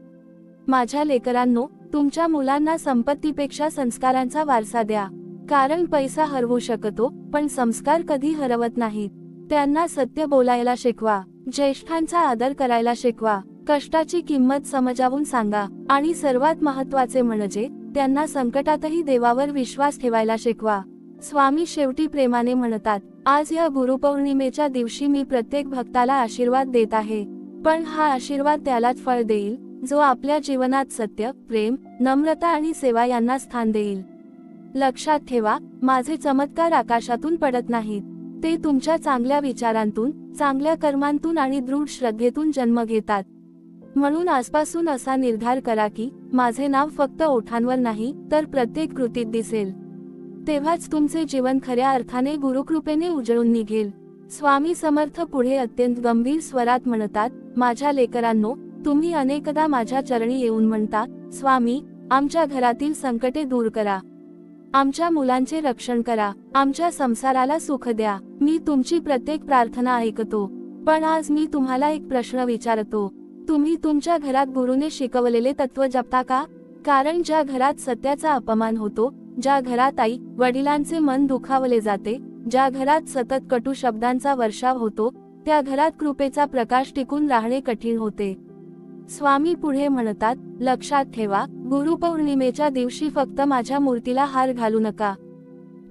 Speaker 1: माझ्या लेकरांनो, तुमच्या मुलांना संपत्तीपेक्षा संस्कारांचा वारसा द्या. कारण पैसा हरवू शकतो, पण संस्कार कधी हरवत नाहीत. त्यांना सत्य बोलायला शिकवा, ज्येष्ठांचा आदर करायला शिकवा, कष्टाची किंमत समजावून सांगा आणि सर्वात महत्त्वाचे म्हणजे त्यांना संकटातही देवावर विश्वास ठेवायला शिकवा. स्वामी शेवटी प्रेमाने म्हणतात, आज या गुरुपौर्णिमेच्या दिवशी मी प्रत्येक भक्ताला आशीर्वाद देत आहे. पण हा आशीर्वाद त्यालाच फळ देईल जो आपल्या जीवनात सत्य, प्रेम, नम्रता आणि सेवा यांना स्थान देईल. लक्षात ठेवा, माझे चमत्कार आकाशातून पडत नाहीत. ते तुमच्या चांगल्या विचारांतून, चांगल्या कर्मांतून आणि दृढ श्रद्धेतून जन्म घेतात. म्हणून आजपासून असा निर्धार करा की माझे नाव फक्त ओठांवर नाही तर प्रत्येक कृतीत दिसेल. तेव्हाच तुमचे जीवन खऱ्या अर्थाने गुरुकृपेने उजळून निघेल. स्वामी समर्थ पुढे अत्यंत गंभीर स्वरात म्हणतात, माझ्या लेकरांनो, तुम्ही अनेकदा माझ्या चरणी येऊन म्हणता, स्वामी, आमच्या घरातील संकटे दूर करा, आमच्या मुलांचे रक्षण करा, आमच्या संसाराला सुख द्या. मी तुमची प्रत्येक प्रार्थना ऐकतो. पण आज मी तुम्हाला एक प्रश्न विचारतो, तुम्ही तुमच्या घरात गुरुने शिकवलेले तत्व जपता का? कारण ज्या घरात सत्याचा अपमान होतो, ज्या घरात आई वडिलांचे मन दुखावले जाते, ज्या घरात सतत कटू शब्दांचा वर्षाव होतो, त्या घरात कृपेचा प्रकाश टिकून राहणे कठीण होते. स्वामी पुढे म्हणतात, लक्षात ठेवा, गुरुपौर्णिमेच्या दिवशी फक्त माझ्या मूर्तीला हार घालू नका.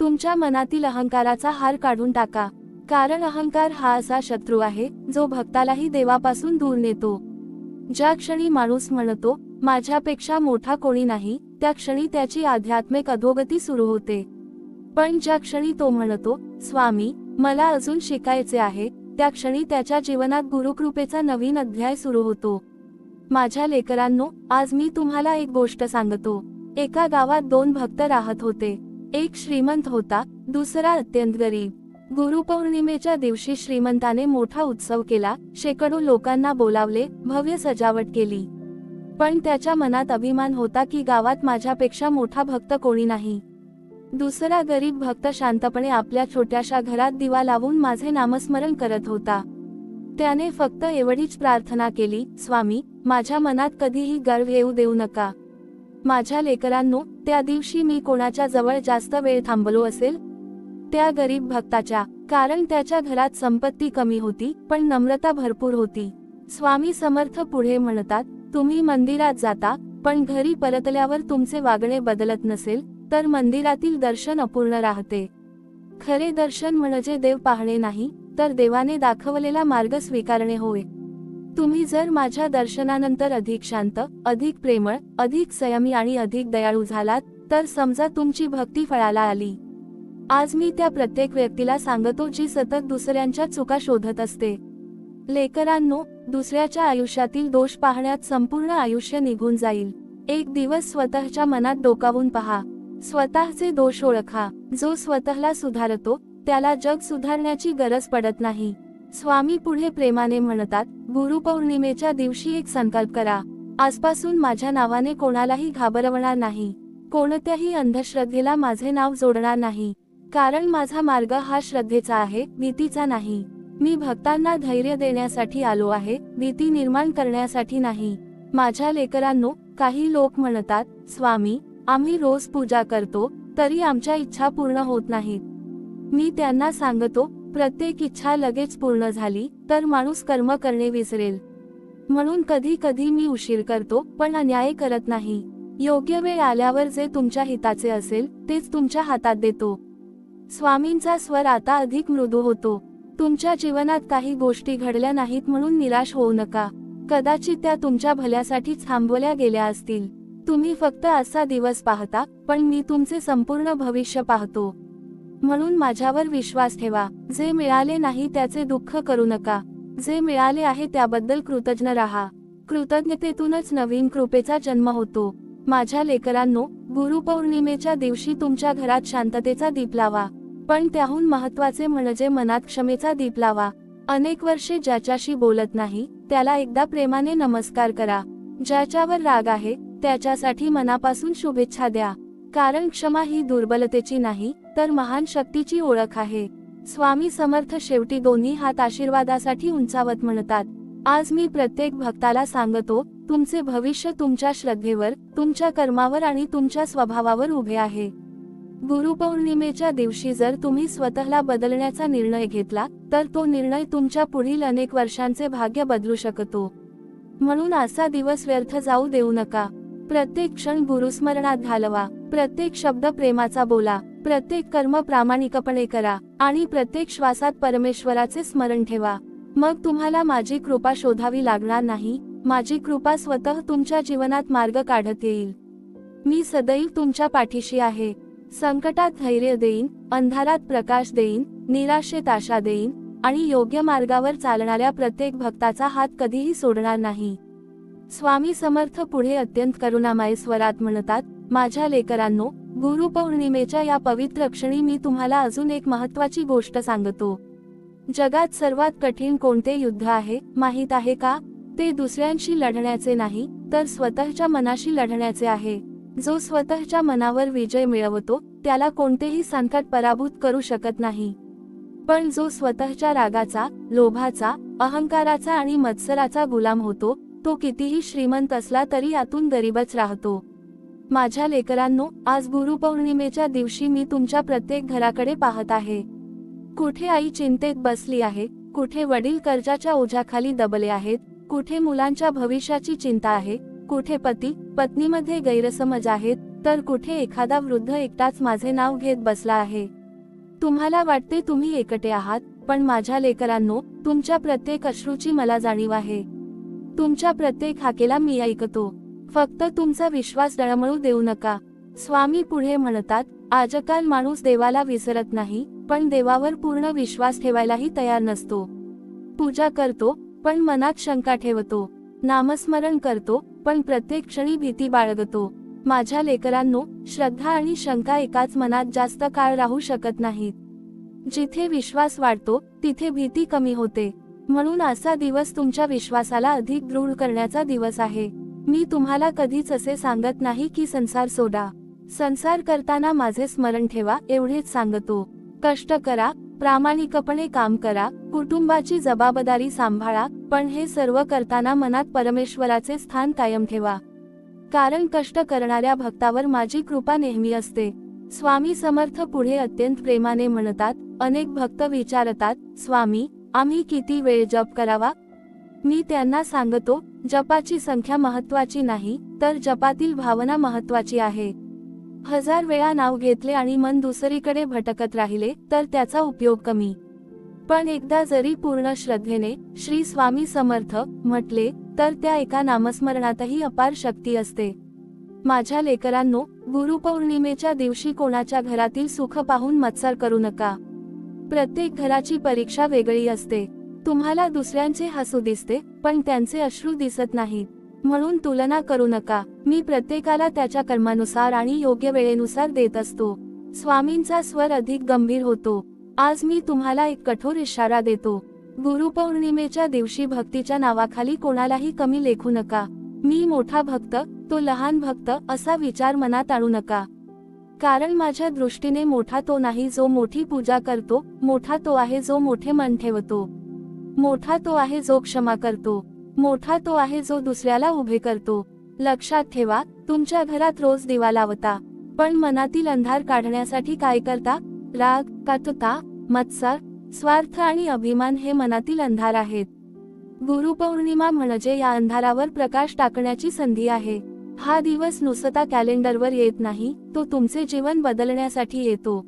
Speaker 1: तुमच्या मनातील अहंकाराचा हार काढून टाका. कारण अहंकार हा असा शत्रू आहे जो भक्तालाही देवापासून दूर नेतो. ज्या क्षणी माणूस म्हणतो, माझ्यापेक्षा मोठा कोणी नाही, त्या क्षणी त्याची आध्यात्मिक अधोगती सुरू होते. पण ज्या क्षणी तो म्हणतो, स्वामी, मला अजून शिकायचे आहे, त्या क्षणी त्याच्या जीवनात गुरुकृपेचा नवीन अध्याय सुरू होतो. माझ्या लेकरांनो, आज मी तुम्हाला एक गोष्ट सांगतो. एका गावात दोन भक्त राहत होते. एक श्रीमंत होता, दुसरा अत्यंत गरीब. गुरुपौर्णिमेच्या दिवशी श्रीमंताने मोठा उत्सव केला, शेकडो लोकांना बोलावले, भव्य सजावट केली. पण त्याच्या मनात अभिमान होता की गावात माझ्यापेक्षा मोठा भक्त कोणी नाही. दुसरा गरीब भक्त शांतपणे आपल्या छोट्याशा घरात दिवा लावून माझे नामस्मरण करत होता. त्याने फक्त एवढीच प्रार्थना केली, स्वामी, माझ्या मनात कधीही गर्व येऊ देऊ नका. माझ्या लेकरांनो, त्या दिवशी मी कोणाच्या जवळ जास्त वेळ थांबलो असेल? त्या गरीब भक्ताच्या. कारण त्याच्या घरात संपत्ती कमी होती, पण नम्रता भरपूर होती. स्वामी समर्थ पुढे म्हणतात, तुम्ही मंदिरात जाता, पण घरी परतल्यावर तुमचे वागणे बदलत नसेल, तर मंदिरातील दर्शन अपूर्ण राहते. खरे दर्शन म्हणजे देव पाहणे नाही, तर देवाने दाखवलेला मार्ग स्वीकारणे होय. तुम्ही जर माझ्या दर्शनानंतर अधिक शांत, अधिक प्रेमळ, अधिक संयमी आणि अधिक दयाळू झालात, तर समजा तुमची भक्ती फळाला आली. आज मी त्या प्रत्येक व्यक्तीला सांगतो जी सतत दुसऱ्यांच्या चुका शोधत असते. लेकरांनो, दुसऱ्याच्या आयुष्यातील दोष पाहण्यात संपूर्ण आयुष्य निघून जाईल. एक दिवस स्वतःच्या मनात डोकावून पहा, स्वतःचे दोष ओळखा. जो स्वतःला सुधारतो त्याला जग सुधारण्याची गरज पडत नाही. स्वामी पुढे प्रेमाने म्हणतात, गुरुपौर्णिमेच्या दिवशी एक संकल्प करा. आजपासून माझ्या नावाने कोणालाही घाबरवणार नाही, कोणत्याही अंधश्रद्धेला माझे नाव जोडणार नाही. कारण माझा मार्ग हा श्रद्धेचा आहे, भीतीचा नाही. मी भक्तांना धैर्य देण्यासाठी आलो आहे, भीती निर्माण करण्यासाठी नाही. माझ्या लेकरांनो, काही लोक म्हणतात, स्वामी, आम्ही रोज पूजा करतो, तरी आमच्या इच्छा पूर्ण होत नाहीत. मी त्यांना सांगतो, प्रत्येक इच्छा लगेच पूर्ण झाली तर माणूस कर्म करणे विसरेल. म्हणून कधी कधी मी उशीर करतो, पण अन्याय करत नाही. योग्य वेळ आल्यावर जे तुमच्या हिताचे असेल तेच तुमच्या हातात देतो. स्वामींचा स्वर आता अधिक मृदू होतो. तुमच्या जीवनात काही गोष्टी घडल्या नाहीत म्हणून निराश होऊ नका. कदाचित त्या तुमच्या भल्यासाठीच थांबवल्या गेल्या असतील. तुम्ही फक्त असा दिवस पाहता, पण मी तुमचे संपूर्ण भविष्य पाहतो. म्हणून माझ्यावर विश्वास ठेवा. जे मिळाले नाही त्याचे दुःख करू नका. जे मिळाले आहे त्याबद्दल कृतज्ञ राहा. कृतज्ञतेतूनच नवीन कृपेचा जन्म होतो. माझ्या लेकरांनो, गुरुपौर्णिमेच्या दिवशी तुमच्या घरात शांततेचा दीप लावा. पण त्याहून महत्त्वाचे म्हणजे मनात क्षमेचा दीप लावा. अनेक वर्षे ज्याच्याशी बोलत नाही त्याला एकदा प्रेमाने नमस्कार करा. ज्याच्यावर राग आहे त्याच्यासाठी मनापासून शुभेच्छा द्या. कारण क्षमा ही दुर्बलतेची नाही, तर महान शक्तीची ओळख आहे. स्वामी समर्थ शेवटी दोन्ही हात आशीर्वादासाठी उंचावत म्हणतात, आज मी प्रत्येक भक्ताला सांगतो, तुमचे भविष्य तुमच्या श्रद्धेवर, तुमच्या कर्मावर आणि तुमच्या स्वभावावर उभे आहे. गुरुपौर्णिमेच्या दिवशी जर तुम्ही स्वतःला बदलण्याचा निर्णय घेतला, तर तो निर्णय तुमच्या पुढील अनेक वर्षांचे भाग्य बदलू शकतो. म्हणून असा दिवस व्यर्थ जाऊ देऊ नका. प्रत्येक क्षण गुरुस्मरणात घालवा, प्रत्येक शब्द प्रेमाचा बोला, प्रत्येक कर्म प्रामाणिकपणे करा आणि प्रत्येक श्वासात परमेश्वराचे स्मरण ठेवा. मग तुम्हाला माझी कृपा शोधावी लागणार नाही, माझी कृपा स्वतः तुमच्या जीवनात मार्ग काढत येईल. मी सदैव तुमच्या पाठीशी आहे. संकटात धैर्य देईन, अंधारात प्रकाश देईन, निराशेत आशा देईन आणि योग्य मार्गावर चालणाऱ्या प्रत्येक भक्ताचा हात कधीही सोडणार नाही. स्वामी समर्थ पुढे अत्यंत करुणामय स्वरात म्हणतात, माझ्या लेकरांनो, गुरुपौर्णिमेच्या या पवित्र क्षणी मी तुम्हाला अजून एक महत्त्वाची गोष्ट सांगतो. जगात सर्वात कठीण कोणते युद्ध आहे माहीत आहे का? ते दुसऱ्यांशी लढण्याचे नाही, तर स्वतःच्या मनाशी लढण्याचे आहे. जो स्वतःच्या मनावर विजय मिळवतो, त्याला कोणतेही संकट पराभूत करू शकत नाही. पण जो स्वतःच्या रागाचा, लोभाचा, अहंकाराचा आणि मत्सराचा गुलाम होतो, तो कितीही श्रीमंत असला तरी आतून गरीबच राहतो. माझ्या लेकरांनो, आज गुरुपौर्णिमेच्या दिवशी मी तुमच्या प्रत्येक घराकडे पाहत आहे. कुठे आई चिंतेत बसली आहे, कुठे वडील कर्जाच्या ओझ्याखाली दबले आहेत, कुठे मुलांच्या भविष्याची चिंता आहे, कुठे पती पत्नीमध्ये गैरसमज आहेत, तर कुठे एखादा वृद्ध एकटाच माझे नाव घेत बसला आहे. तुम्हाला वाटते तुम्ही एकटे आहात, पण माझ्या लेकरांनो, तुमच्या प्रत्येक अश्रूची मला जाणीव आहे. तुमच्या प्रत्येक हाकेला मी ऐकतो. फक्त तुमचा विश्वास डळमळू देऊ नका. स्वामी पुढे म्हणतात, आजकाल माणूस देवाला विसरत नाही, पण देवावर पूर्ण विश्वास ठेवायलाही तयार नसतो. पूजा करतो, पण मनात शंका ठेवतो. नामस्मरण करतो, पण प्रत्येक क्षणी भीती बाळगतो. माझ्या लेकरांनो, श्रद्धा आणि शंका एकाच मनात जास्त काळ राहू शकत नाहीत. जिथे विश्वास वाढतो, तिथे भीती कमी होते. म्हणून असा दिवस तुमच्या विश्वासाला अधिक दृढ करण्याचा दिवस आहे. मी तुम्हाला कधीच असे सांगत नाही की संसार सोडा. संसार करताना माझे स्मरण ठेवा, एवढेच सांगतो. कष्ट करा, प्रामाणिकपणे काम करा, कुटुंबाची जबाबदारी सांभाळा, पण हे सर्व करताना मनात परमेश्वराचे स्थान कायम ठेवा. कारण कष्ट करणाऱ्या भक्तावर माझी कृपा नेहमी असते. स्वामी समर्थ पुढे अत्यंत प्रेमाने म्हणतात, अनेक भक्त विचारतात, स्वामी, आम्ही किती वेळ जप करावा? मी त्यांना सांगतो, जपाची संख्या महत्त्वाची नाही, तर जपातील भावना महत्त्वाची आहे. 1000 वेळा नाव घेतले आणि मन दुसरीकडे भटकत राहिले, तर त्याचा उपयोग कमी. पण एकदा जरी पूर्ण श्रद्धेने श्री स्वामी समर्थ म्हटले, तर त्या एका नामस्मरणातही अपार शक्ती असते. माझ्या लेकरांनो, गुरुपौर्णिमेच्या दिवशी कोणाच्या घरातील सुख पाहून मत्सर करू नका. प्रत्येक घराची परीक्षा वेगळी असते. तुम्हाला दुसऱ्यांचे हसू दिसते, पण त्यांचे अश्रू दिसत नाहीत. म्हणून तुलना करू नका. मी प्रत्येकाला त्याच्या कर्मानुसार आणि योग्य वेळेनुसार देत असतो. स्वामींचा स्वर अधिक गंभीर होतो. आज मी तुम्हाला एक कठोर इशारा देतो. गुरुपौर्णिमेच्या दिवशी भक्तीच्या नावाखाली कोणालाही कमी लेखू नका. मी मोठा भक्त, तो लहान भक्त असा विचार मनात आणू नका. कारण माझ्या दृष्टीने मोठा तो नाही जो मोठी पूजा करतो, मोठा तो आहे जो मोठे मन ठेवतो. मोठा तो आहे जो क्षमा करतो. मोठा तो आहे जो दुसऱ्याला उभे करतो. लक्षात ठेवा, तुमच्या घरात रोज दिवा लावता, पण मनातील अंधार काढण्यासाठी काय करता? राग, कटुता, मत्सर, स्वार्थ आणि अभिमान हे मनातील अंधार आहेत. गुरुपौर्णिमा म्हणजे या अंधारावर प्रकाश टाकण्याची संधी आहे. हा दिवस नुसता कॅलेंडरवर येत नाही, तो तुमचे जीवन बदलण्यासाठी येतो.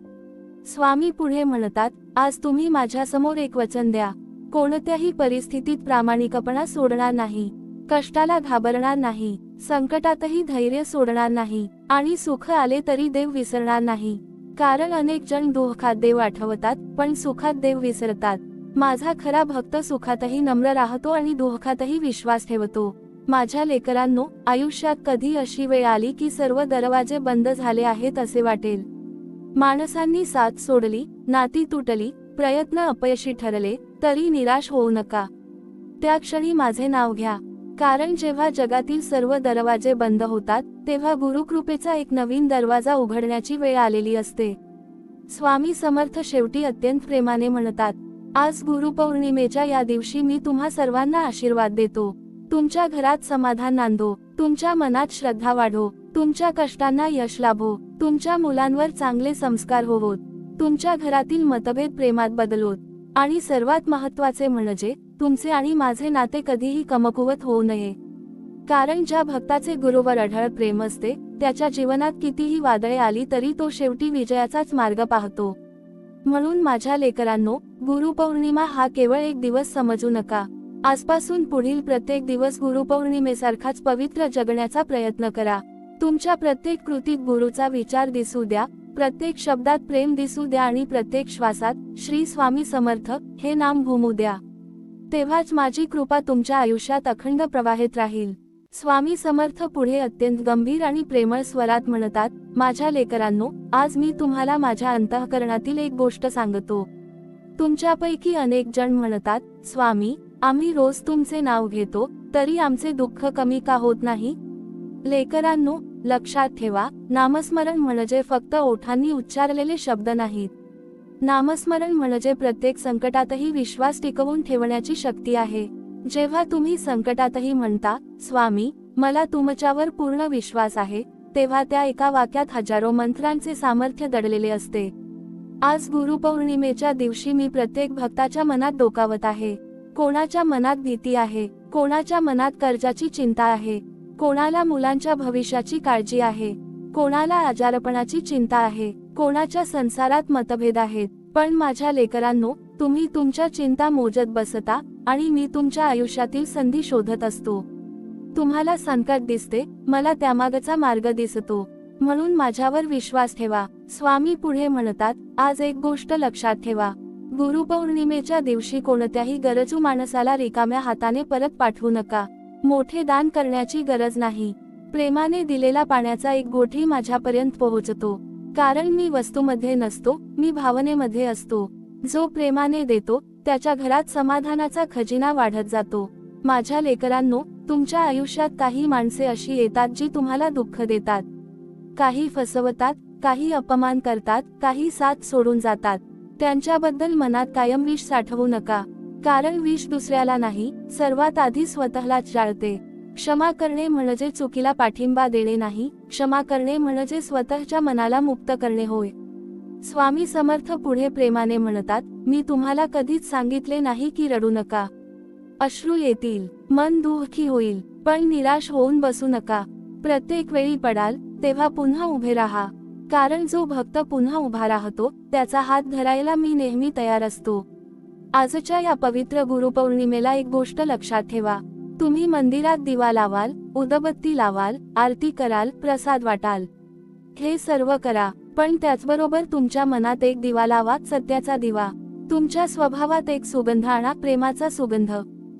Speaker 1: स्वामी पुढे म्हणतात, आज तुम्ही माझ्यासमोर एक वचन द्या. कोणत्याही परिस्थितीत प्रामाणिकपणा सोडणार नाही, कष्टाला घाबरणार नाही, संकटातही धैर्य सोडणार नाही आणि सुख आले तरी देव विसरणार नाही. कारण अनेक जण दुःखात देव आठवतात, पण सुखात देव विसरतात. माझा खरा भक्त सुखातही नम्र राहतो आणि दुःखातही विश्वास ठेवतो. माझ्या लेकरांनो, आयुष्यात कधी अशी वेळ आली की सर्व दरवाजे बंद झाले आहेत असे वाटेल. माणसांनी साथ सोडली, नाती तुटली, प्रयत्न अपयशी ठरले, तरी निराश होऊ नका. त्या क्षणी माझे नाव घ्या. कारण जेव्हा जगातील सर्व दरवाजे बंद होतात, तेव्हा गुरुकृपेचा एक नवीन दरवाजा उघडण्याची वेळ आलेली असते. स्वामी समर्थ शेवटी अत्यंत प्रेमाने म्हणतात, आज गुरुपौर्णिमेच्या या दिवशी मी तुम्हा सर्वांना आशीर्वाद देतो. तुमच्या घरात समाधान नांदो, तुमच्या मनात श्रद्धा वाढो, तुमच्या कष्टांना यश लाभो, तुमच्या मुलांवर चांगले संस्कार होवोत, तुमच्या घरातील मतभेद प्रेमात बदलोत, आणि सर्वात महत्त्वाचे म्हणजे तुमचे आणि माझे नाते कधीही कमकुवत होऊ नये. कारण ज्या भक्ताचे गुरुवर अढळ प्रेम असते, त्याच्या जीवनात कितीही वादळे आली तरी तो शेवटी विजयाचाच मार्ग पाहतो. म्हणून माझ्या लेकरांनो, गुरुपौर्णिमा हा केवळ एक दिवस समजू नका. आजपासून पुढील प्रत्येक दिवस गुरुपौर्णिमेसारखाच पवित्र जगण्याचा प्रयत्न करा. तुमच्या प्रत्येक कृतीत गुरुचा विचार दिसू द्या, प्रत्येक शब्दात प्रेम दिसू द्या आणि प्रत्येक श्वासात श्री स्वामी समर्थ हे नाम घुमू द्या. तेव्हाच माझी कृपा तुमच्या आयुष्यात अखंड प्रवाहित राहील. स्वामी समर्थ पुढे अत्यंत गंभीर आणि प्रेमळ स्वरात म्हणतात, माझ्या लेकरांनो, आज मी तुम्हाला माझ्या अंतःकरणातील एक गोष्ट सांगतो. तुमच्यापैकी अनेक जण म्हणतात, स्वामी, आम्ही रोज तुमचे नाव घेतो तरी आमचे दुःख कमी का होत नाही? लेकरांनो, लक्षात ठेवा, नामस्मरण म्हणजे फक्त ओठांनी उच्चारलेले शब्द नाहीत. नामस्मरण म्हणजे प्रत्येक संकटातही विश्वास टिकवून ठेवण्याची शक्ती आहे. जेव्हा तुम्ही संकटातही म्हणता, स्वामी, मला तुमच्यावर पूर्ण विश्वास आहे, तेव्हा त्या एका वाक्यात हजारो मंत्रांचे सामर्थ्य दडलेले असते. आज गुरुपौर्णिमेच्या दिवशी मी प्रत्येक भक्ताच्या मनात डोकावत आहे. कोणाच्या मनात भीती आहे, कोणाच्या मनात कर्जाची चिंता आहे, कोणाला मुलांच्या भविष्याची काळजी आहे, कोणाला आजारपणाची चिंता आहे, कोणाच्या संसारात मतभेद आहेत. पण माझ्या लेकरांनो, तुम्ही तुमच्या चिंता मोजत बसता आणि मी तुमच्या आयुष्यातील संधी शोधत असतो. तुम्हाला संकट दिसते, मला त्यामागचा मार्ग दिसतो. म्हणून माझ्यावर विश्वास ठेवा. स्वामी पुढे म्हणतात, आज एक गोष्ट लक्षात ठेवा. गुरुपौर्णिमेच्या दिवशी कोणत्याही गरजू माणसाला रिकाम्या हाताने परत पाठवू नका. मोठे दान करण्याची गरज नाही. प्रेमाने दिलेला पाण्याचा एक घोटही माझ्यापर्यंत पोहोचतो. कारण मी वस्तूमध्ये नसतो, मी भावनेमध्ये असतो. जो प्रेमाने देतो, त्याच्या घरात समाधानाचा खजिना वाढत जातो. माझ्या लेकरांनो, तुमच्या आयुष्यात काही माणसे अशी येतात जी तुम्हाला दुःख देतात. काही फसवतात, काही अपमान करतात, काही साथ सोडून जातात. त्यांच्याबद्दल मनात कायम विष साठवू नका. कारण विष दुसऱ्याला नाही, सर्वात आधी स्वतःलाच जाळते. क्षमा करणे म्हणजे चुकीला पाठिंबा देणे नाही, क्षमा करणे म्हणजे स्वतःच्या मनाला मुक्त करणे होय. स्वामी समर्थ पुढे प्रेमाने म्हणतात, मी तुम्हाला कधीच सांगितले नाही की रडू नका. अश्रू येतील, मन दुःखी होईल, पण निराश होऊन बसू नका. प्रत्येक वेळी पडाल तेव्हा पुन्हा उभे राहा. कारण जो भक्त पुन्हा उभा राहतो, त्याचा हात धरायला मी नेहमी तयार असतो. आजच्या या पवित्र गुरुपौर्णिमेला एक गोष्ट लक्षात ठेवा. तुम्ही मंदिरात दिवा लावाल, उदबत्ती लावाल, आरती कराल, प्रसाद वाटाल. हे सर्व करा, पण त्याचबरोबर तुमच्या मनात एक दिवा लावा, सत्याचा दिवा. तुमच्या स्वभावात एक सुगंध आणा, प्रेमाचा सुगंध.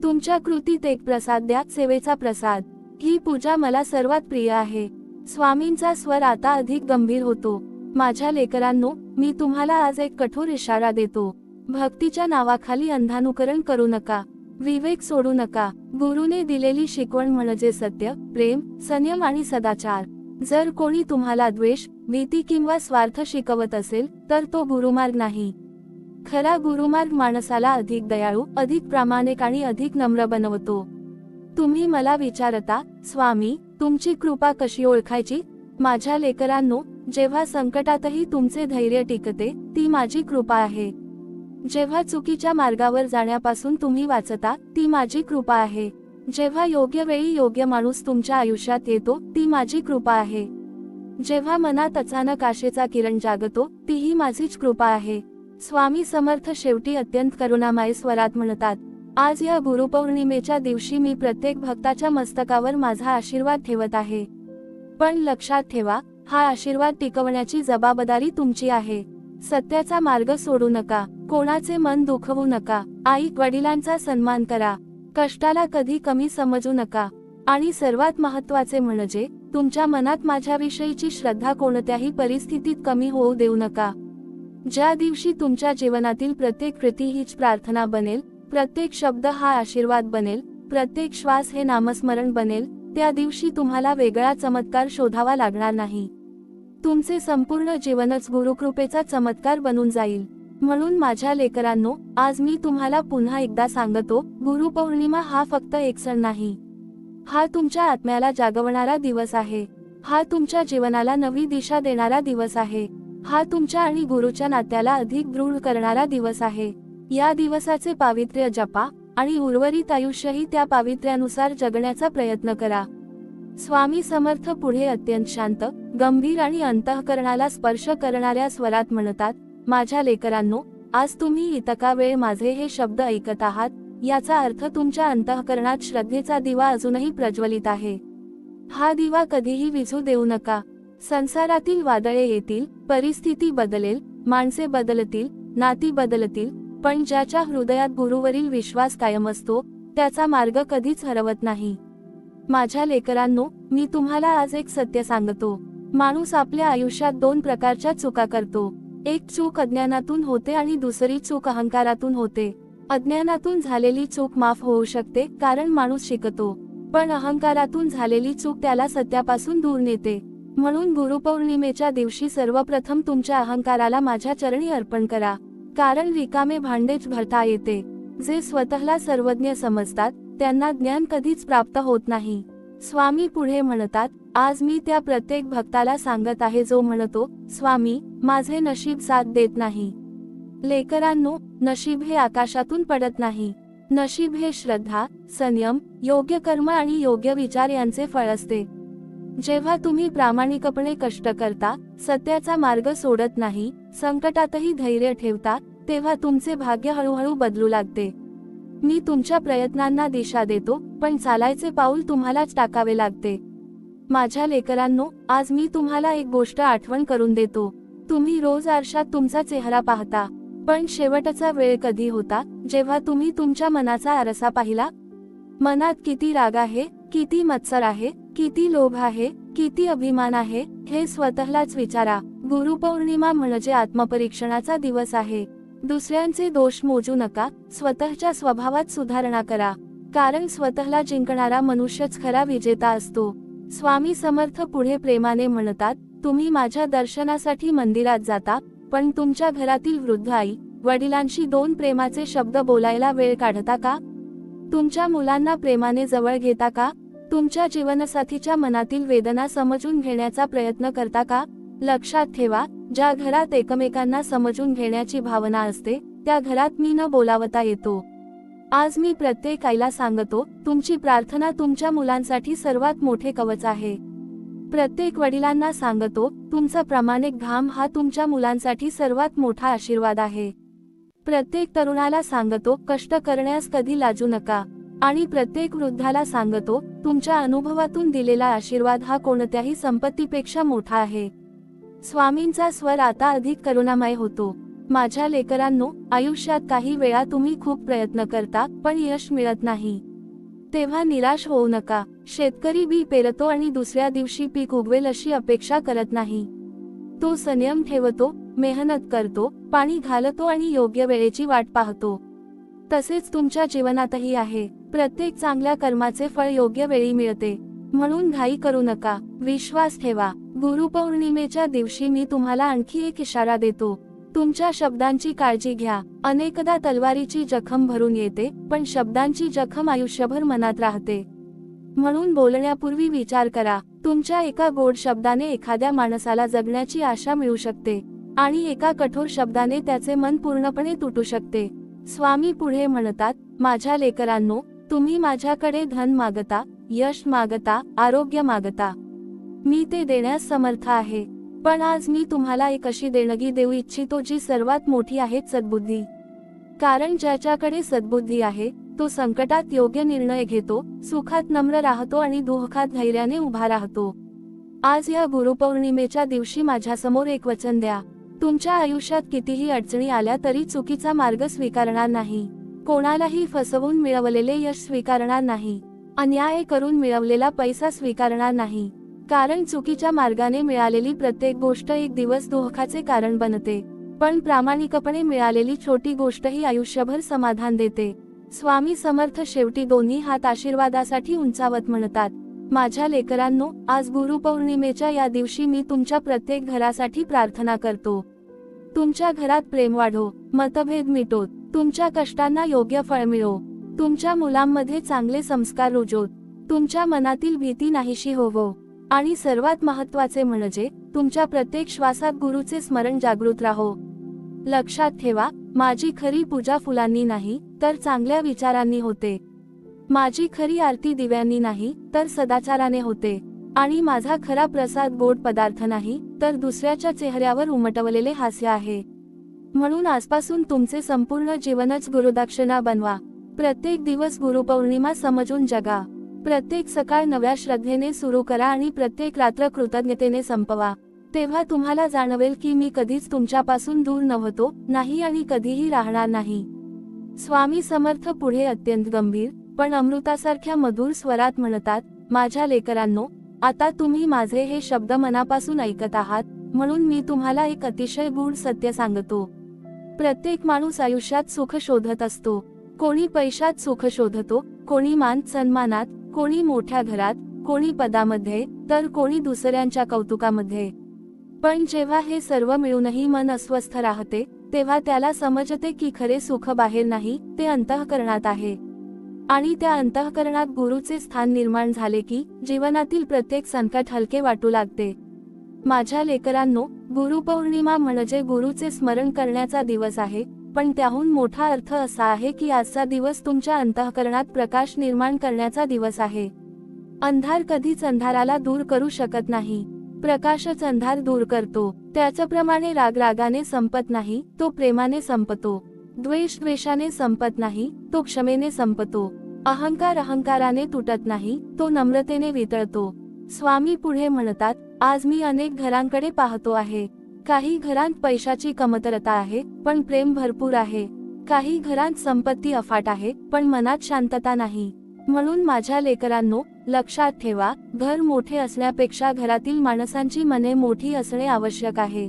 Speaker 1: तुमच्या कृतीत एक प्रसाद द्या, सेवेचा प्रसाद. ही पूजा मला सर्वात प्रिय आहे. स्वामींचा स्वर आता अधिक गंभीर होतो. माझ्या लेकरांनो, मी तुम्हाला आज एक कठोर इशारा देतो. भक्तीच्या नावाखाली अंधानुकरण करू नका. विवेक सोडू नका. गुरुने दिलेली शिकवण म्हणजे सत्य, प्रेम, संयम आणि सदाचार. जर कोणी तुम्हाला द्वेष, भीती किंवा स्वार्थ शिकवत असेल, तर तो गुरुमार्ग नाही. खरा गुरुमार्ग माणसाला अधिक दयाळू, अधिक प्रामाणिक आणि अधिक नम्र बनवतो. तुम्ही मला विचारता, स्वामी, तुमची कृपा कशी ओळखायची? माझ्या लेकरांनो, जेव्हा संकटातही तुमचे धैर्य टिकते, ती माझी कृपा आहे. जेव्हा चुकीच्या मार्गावर जाण्यापासून तुम्ही वाचता, ती माझी कृपा आहे. जेव्हा योग्य वेळी योग्य माणूस तुमच्या आयुष्यात येतो, ती माझी कृपा आहे. जेव्हा मनात अचानक आशेचा किरण जागतो, तीही माझीच कृपा आहे. स्वामी समर्थ शेवटी अत्यंत करुणामय स्वरात म्हणतात, आज या गुरुपौर्णिमेच्या दिवशी मी प्रत्येक भक्ताच्या मस्तकावर माझा आशीर्वाद ठेवत आहे. पण लक्षात ठेवा, हा आशीर्वाद टिकवण्याची जबाबदारी तुमची आहे. सत्याचा मार्ग सोडू नका. कोणाचे मन दुखवू नका. आई वडिलांचा सन्मान करा. कष्टाला कधी कमी समजू नका. आणि सर्वात महत्त्वाचे म्हणजे तुमच्या मनात माझ्याविषयीची श्रद्धा कोणत्याही परिस्थितीत कमी होऊ देऊ नका. ज्या दिवशी तुमच्या जीवनातील प्रत्येक कृती हीच प्रार्थना बनेल, प्रत्येक शब्द हा आशीर्वाद बनेल, प्रत्येक श्वास हे नामस्मरण बनेल, त्या दिवशी तुम्हाला वेगळा चमत्कार शोधावा लागणार नाही. तुमचे संपूर्ण जीवनच गुरुकृपेचा चमत्कार बनून जाईल. म्हणून माझ्या लेकरांनो, आज मी तुम्हाला पुन्हा एकदा सांगतो, गुरुपौर्णिमा हा फक्त एक सण नाही. हा तुमच्या आत्म्याला जागवणारा दिवस आहे. हा तुमच्या जीवनाला नवी दिशा देणारा दिवस आहे. हा तुमच्या आणि गुरुच्या नात्याला अधिक दृढ करणारा दिवस आहे. या दिवसाचे पावित्र्य जपा आणि उर्वरित आयुष्यही त्या पावित्र्यानुसार जगण्याचा प्रयत्न करा. स्वामी समर्थ पुढे अत्यंत शांत, गंभीर आणि अंतःकरणाला स्पर्श करणाऱ्या स्वरात म्हणतात, माझ्या लेकरांनो, आज तुम्ही इतका वेळ माझे हे शब्द ऐकत आहात, याचा अर्थ तुमच्या अंतःकरणात श्रद्धेचा दिवा अजूनही प्रज्वलित आहे. हा दिवा कधीही विझू देऊ नका. संसारातील वादळे येतील, परिस्थिती बदलेल, माणसे बदलतील, नाती बदलतील, पण ज्याच्या हृदयात गुरुवरील विश्वास कायम असतो, त्याचा मार्ग कधीच हरवत नाही. माझ्या लेकरांनो, मी तुम्हाला आज एक सत्य सांगतो. माणूस आपल्या आयुष्यात दोन प्रकारच्या चुका करतो. एक चूक अज्ञानातून होते आणि दुसरी चूक अहंकारातून होते. अज्ञानातून झालेली चूक माफ होऊ शकते, कारण माणूस शिकतो, पण अहंकारातून झालेली चूक त्याला सत्यापासून दूर नेते. म्हणून गुरुपौर्णिमेच्या दिवशी सर्वप्रथम तुमच्या अहंकाराला माझ्या चरणी अर्पण करा, कारण रिकामे भांडेच भरता येते. जे स्वतःला सर्वज्ञ समजतात त्यांना ज्ञान कधीच प्राप्त होत नाही. स्वामी पुढे म्हणतात, आज मी त्या प्रत्येक भक्ताला सांगत आहे जो म्हणतो, स्वामी, माझे नशीब साथ देत नाही. लेकरांनो, नशीब हे आकाशातून पडत नाही. नशीब हे श्रद्धा, संयम, योग्य कर्म आणि योग्य विचार यांचे फळ असते. जेव्हा तुम्ही प्रामाणिकपणे कष्ट करता, सत्याचा मार्ग सोडत नाही, संकटातही धैर्य ठेवता, तेव्हा तुमचे भाग्य हळूहळू बदलू लागते. मी तुमच्या प्रयत्नांना दिशा देतो, पण चालायचे पाऊल तुम्हालाच टाकावे लागते. माझ्या लेकरांनो, आज मी तुम्हाला एक गोष्ट आठवण करून देतो. तुम्ही रोज आरशात तुमचा चेहरा पाहता, पण शेवटचा वेळ कधी होता जेव्हा तुम्ही तुमच्या मनाचा आरसा पाहिला? मनात किती राग आहे, किती मत्सर आहे, किती लोभ आहे, किती अभिमान आहे, हे स्वतःलाच विचारा. गुरुपौर्णिमा म्हणजे आत्मपरीक्षणाचा दिवस आहे. दुसऱ्यांचे दोष मोजू नका, स्वतःच्या स्वभावात सुधारणा करा, कारण स्वतःला जिंकणारा मनुष्यच खरा विजेता असतो. स्वामी समर्थ पुढे प्रेमाने म्हणतात, तुम्ही माझ्या दर्शनासाठी मंदिरात जाता, पण तुमच्या घरातील वृद्ध आई वडिलांशी दोन प्रेमाचे शब्द बोलायला वेळ काढता का? तुमच्या मुलांना प्रेमाने जवळ घेता का? तुमच्या जीवनसाथीच्या मनातील वेदना समजून घेण्याचा प्रयत्न करता का? लक्षात ठेवा, ज्या घरात एकमेकांना समजून घेण्याची भावना असते, त्या घरात मी न बोलावता येतो. आज मी प्रत्येक आईला सांगतो, तुमची प्रार्थना तुमच्या मुलांसाठी सर्वात मोठे कवच आहे. प्रत्येक वडिलांना सांगतो, तुमचा प्रामाणिक घाम हा तुमच्या मुलांसाठी सर्वात मोठा आशीर्वाद आहे. प्रत्येक तरुणाला सांगतो, कष्ट करण्यास कधी लाजू नका. आणि प्रत्येक वृद्धाला सांगतो, तुमच्या अनुभवातून दिलेला आशीर्वाद हा कोणत्याही संपत्तीपेक्षा मोठा आहे. स्वामींचा स्वर आता अधिक करुणामय होतो. माझ्या लेकरांनो, आयुष्यात काही वेळा तुम्ही खूप प्रयत्न करता, पण यश मिळत नाही. तेव्हा निराश होऊ नका. शेतकरी बी पेरतो आणि दुसऱ्या दिवशी पीक उगवेल अशी अपेक्षा करत नाही. तो संयम ठेवतो, मेहनत करतो, पाणी घालतो आणि योग्य वेळेची वाट पाहतो. तसेच तुमच्या जीवनातही आहे. प्रत्येक चांगल्या कर्माचे फळ योग्य वेळी मिळते. म्हणून घाई करू नका, विश्वास ठेवा. गुरुपौर्णिमेच्या दिवशी मी तुम्हाला आणखी एक इशारा देतो. तुमच्या शब्दांची काळजी घ्या. अनेकदा तलवारीची जखम भरून येते, पण शब्दांची जखम आयुष्यभर मनात राहते. म्हणून बोलण्यापूर्वी विचार करा. तुमच्या एका गोड शब्दाने एखाद्या माणसाला जगण्याची आशा मिळू शकते, आणि एका कठोर शब्दाने त्याचे मन पूर्णपणे तुटू शकते. स्वामी पुढे म्हणतात, माझ्या लेकरांनो, तुम्ही माझ्याकडे धन मागता, यश मागता, आरोग्य मागता. मी ते देण्यास समर्थ आहे. पण आज मी तुम्हाला एक अशी देणगी देऊ इच्छितो जी सर्वात मोठी आहे, सद्बुद्धी. कारण ज्याच्याकडे सद्बुद्धी आहे, तो संकटात योग्य निर्णय घेतो, सुखात नम्र राहतो आणि दुःखात धैर्याने उभा राहतो. आज या गुरुपौर्णिमेच्या दिवशी माझ्यासमोर एक वचन द्या. तुमच्या आयुष्यात कितीही अडचणी आल्या तरी चुकीचा मार्ग स्वीकारणार नाही. कोणालाही फसवून मिळवलेले यश स्वीकारणार नाही. अन्याय करून मिळवलेला पैसा स्वीकारणार नाही. कारण चुकीच्या मार्गाने मिळालेली प्रत्येक गोष्ट एक दिवस दुःखाचे कारण बनते, पण प्रामाणिकपणे मिळालेली छोटी गोष्टही आयुष्यभर समाधान देते. स्वामी समर्थ शेवटी दोन्ही हात आशीर्वादासाठी उंचावत म्हणतात, माझ्या लेकरांनो, आज गुरुपौर्णिमेच्या या दिवशी मी तुमच्या प्रत्येक घरासाठी प्रार्थना करतो. तुमच्या घरात प्रेम वाढो, मतभेद मिटोत, तुमच्या कष्टांना योग्य फळ मिळो, तुमच्या मुलांमध्ये चांगले संस्कार रुजोत, तुमच्या मनातील भीती नाहीशी होवो, आणि सर्वात महत्त्वाचे म्हणजे तुमच्या प्रत्येक श्वासात गुरुचे स्मरण जागृत राहो. लक्षात ठेवा, माझी खरी पूजा फुलांनी नाही तर चांगल्या विचारांनी होते. माझी खरी आरती दिव्यांनी नाही तर सदाचाराने होते. आणि माझा खरा प्रसाद गोड पदार्थ नाही तर दुसऱ्याच्या चेहऱ्यावर उमटवलेले हास्य आहे. म्हणून आजपासून तुमचे संपूर्ण जीवनच गुरुदक्षिणा बनवा. प्रत्येक दिवस गुरुपौर्णिमा समजून जगा. प्रत्येक सकाळ नव्या श्रद्धेने सुरू करा आणि प्रत्येक रात्र कृतज्ञतेने संपवा. तेव्हा तुम्हाला जाणवेल की मी कधीच तुमच्यापासून दूर नव्हतो नाही आणि कधीही राहणार नाही. स्वामी समर्थ पुढे अत्यंत गंभीर पण अमृतासारख्या मधुर स्वरात म्हणतात, माझ्या लेकरांनो, आता तुम्ही माझे हे शब्द मनापासून ऐकत आहात, म्हणून मी तुम्हाला एक अतिशय गूढ सत्य सांगतो. प्रत्येक माणूस आयुष्यात सुख शोधत असतो. कोणी पैशात सुख शोधतो, कोणी मान सन्मानात, कोणी मोठ्या घरात, कोणी पदामध्ये, तर कोणी दुसऱ्यांच्या कौतुकामध्ये. पण जेव्हा हे सर्व मिळूनही मन अस्वस्थ राहते, तेव्हा त्याला समजते की खरे सुख बाहेर नाही, ते अंतःकरणात आहे. आणि त्या अंतःकरणात गुरुचे स्थान निर्माण झाले की जीवनातील प्रत्येक संकट हलके वाटू लागते. माझ्या लेकरांनो, गुरुपौर्णिमा म्हणजे गुरुचे स्मरण करण्याचा दिवस आहे, पण त्याहून मोठा अर्थ असा आहे की आजचा दिवस तुमच्या अंतःकरणात प्रकाश निर्माण करण्याचा दिवस आहे. अंधार कधीच अंधाराला दूर करू शकत नाही. प्रकाशच अंधार दूर करतो. त्याचप्रमाणे राग रागाने संपत नाही, तो प्रेमाने संपतो. द्वेष द्वेषाने संपत नाही, तो क्षमेने संपतो. अहंकार अहंकाराने तुटत नाही, तो नम्रतेने वितळतो. स्वामी पुढे म्हणतात, आज मी अनेक घरांकडे पाहतो आहे. काही घरांत पैशाची कमतरता आहे पण प्रेम भरपूर आहे. काही घरांत संपत्ती अफाट आहे पण मनात शांतता नाही. म्हणून माझ्या लेकरांनो, लक्षात ठेवा, घर मोठे असण्यापेक्षा घरातील माणसांची मने मोठी असणे आवश्यक आहे.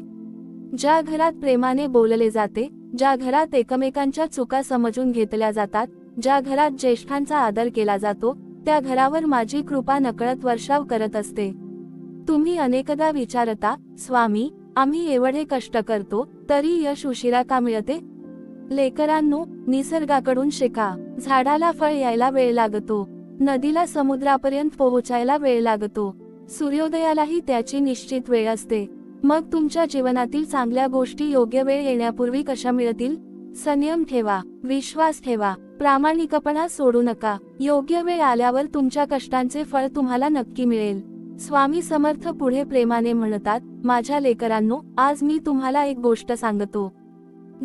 Speaker 1: ज्या घरात प्रेमाने बोलले जाते, ज्या घरात एकमेकांच्या चुका समजून घेतल्या जातात, ज्या घरात ज्येष्ठांचा आदर केला जातो, त्या घरावर माझी कृपा नकळत वर्षाव करत असते. तुम्ही अनेकदा विचारता, स्वामी, आम्ही एवढे कष्ट करतो तरी यश उशिरा का मिळते? लेकरांनो, निसर्गाकडून शिका. झाडाला फळ यायला वेळ लागतो, नदीला समुद्रापर्यंत पोहोचायला वेळ लागतो, सूर्योदयालाही त्याची निश्चित वेळ असते. मग तुमच्या जीवनातील चांगल्या गोष्टी योग्य वेळ येण्यापूर्वी कशा मिळतील? संयम ठेवा, विश्वास ठेवा, प्रामाणिकपणा सोडू नका. योग्य वेळ आल्यावर तुमच्या कष्टांचे फळ तुम्हाला नक्की मिळेल. स्वामी समर्थ पुढे प्रेमाने म्हणतात, माझ्या लेकरांनो, आज मी तुम्हाला एक गोष्ट सांगतो.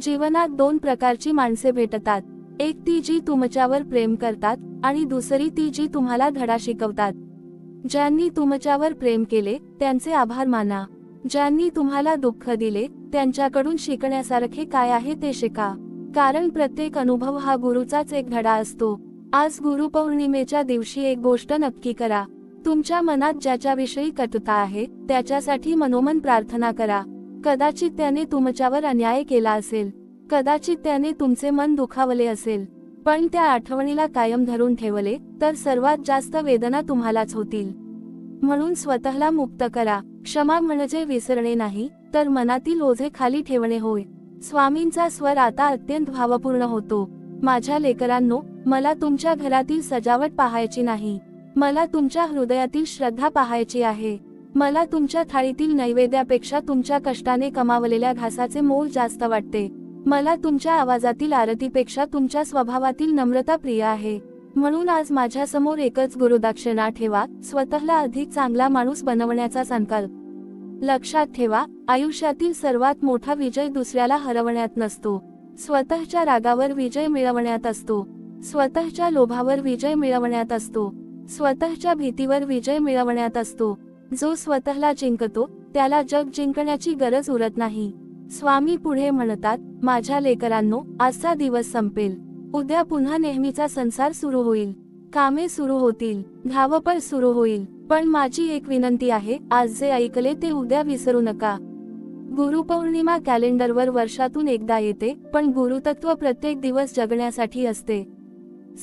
Speaker 1: जीवनात दोन प्रकारची माणसे भेटतात. एक ती जी तुमच्यावर प्रेम करतात आणि दुसरी ती जी तुम्हाला धडा शिकवतात. ज्यांनी तुमच्यावर प्रेम केले त्यांचे आभार माना. ज्यांनी तुम्हाला दुःख दिले त्यांच्याकडून शिकण्यासारखे काय आहे ते शिका. कारण प्रत्येक अनुभव हा गुरुचाच एक धडा असतो. आज गुरुपौर्णिमेच्या दिवशी एक गोष्ट नक्की करा. तुमच्या मनात ज्याच्याविषयी कटुता आहे त्याच्यासाठी मनोमन प्रार्थना करा. कदाचित त्याने तुमच्यावर अन्याय केला असेल, कदाचित त्याने तुमचे मन दुखावले असेल, पण त्या आठवणीला कायम धरून ठेवले तर सर्वात जास्त वेदना तुम्हालाच होतील. म्हणून स्वतःला मुक्त करा. क्षमा म्हणजे विसरणे नाही, तर मनातील ओझे खाली ठेवणे होय. स्वामींचा स्वर आता अत्यंत भावपूर्ण होतो. माझ्या लेकरांनो, मला तुमच्या घरातील सजावट पाहायची नाही, मला तुमच्या हृदयातील श्रद्धा पाहायची आहे. मला तुमच्या थाळीतील नैवेद्यापेक्षा तुमच्या कष्टाने कमावलेल्या घासाचे मोल जास्त वाटते. मला तुमच्या आवाजातील आरतीपेक्षा तुमच्या स्वभावातील नम्रता प्रिय आहे. म्हणून आज माझ्यासमोर एकच गुरुदक्षिणा ठेवा, स्वतःला अधिक चांगला माणूस बनवण्याचा संकल्प. लक्षात ठेवा, आयुष्यातील सर्वात मोठा विजय दुसऱ्याला हरवण्यात नसतो, स्वतःच्या रागावर विजय मिळवण्यात असतो, स्वतःच्या लोभावर विजय मिळवण्यात असतो, स्वतःच्या भीतीवर विजय मिळवण्यात असतो. जो स्वतःला जिंकतो त्याला जग जिंकण्याची गरज उरत नाही. स्वामी पुढे म्हणतात, माझ्या लेकरांनो, आजचा दिवस संपेल, उद्या पुन्हा नेहमीचा संसार सुरू होईल, कामे सुरू होतील, धावपळ सुरू होईल. पण माझी एक विनंती आहे, आज जे ऐकले ते उद्या विसरू नका. गुरुपौर्णिमा कॅलेंडरवर वर्षातून एकदा येते, पण गुरुतत्व प्रत्येक दिवस जगण्यासाठी असते.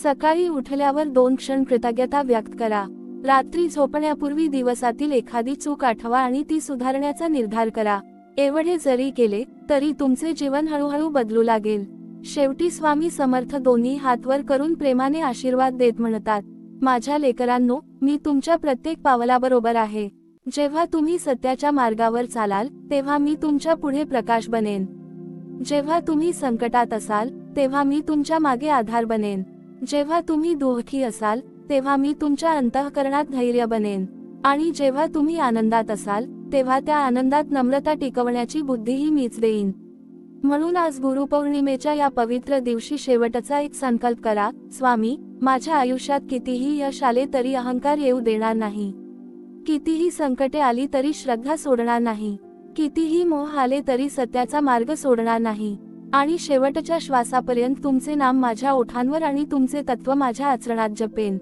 Speaker 1: सकाळी उठल्यावर 2 क्षण कृतज्ञता व्यक्त करा. रात्री झोपण्यापूर्वी दिवसातील एखादी चूक आठवा आणि ती सुधारण्याचा निर्धार करा. एवढे जरी केले तरी तुमचे जीवन हळूहळू बदलू लागेल. शेवटी स्वामी समर्थ दोन्ही हात वर करून प्रेमाने आशीर्वाद देत म्हणतात, माझ्या लेकरांनो, मी तुमच्या प्रत्येक पावलाबरोबर आहे. जेव्हा तुम्ही सत्याच्या मार्गावर चालाल तेव्हा मी तुमच्या पुढे प्रकाश बनेन. जेव्हा तुम्ही संकटात असाल तेव्हा मी तुमच्या मागे आधार बनेन. जेव्हा तुम्ही दुःखी असाल तेव्हा मी तुमच्या अंतःकरणात धैर्य बनेन. आणि जेव्हा तुम्ही आनंदात असाल तेव्हा त्या आनंदात नम्रता टिकवण्याची बुद्धीही मीच देईन. म्हणून आज गुरुपौर्णिमेच्या या पवित्र दिवशी शेवटचा एक संकल्प करा, स्वामी, माझ्या आयुष्यात कितीही यश आले तरी अहंकार येऊ देणार नाही. कितीही संकटे आली तरी श्रद्धा सोडणार नाही. कितीही मोह आले तरी सत्याचा मार्ग सोडणार नाही. आणि शेवटच्या श्वासापर्यंत तुमचे नाम माझ्या ओठांवर आणि तुमचे तत्व माझ्या आचरणात जपेन.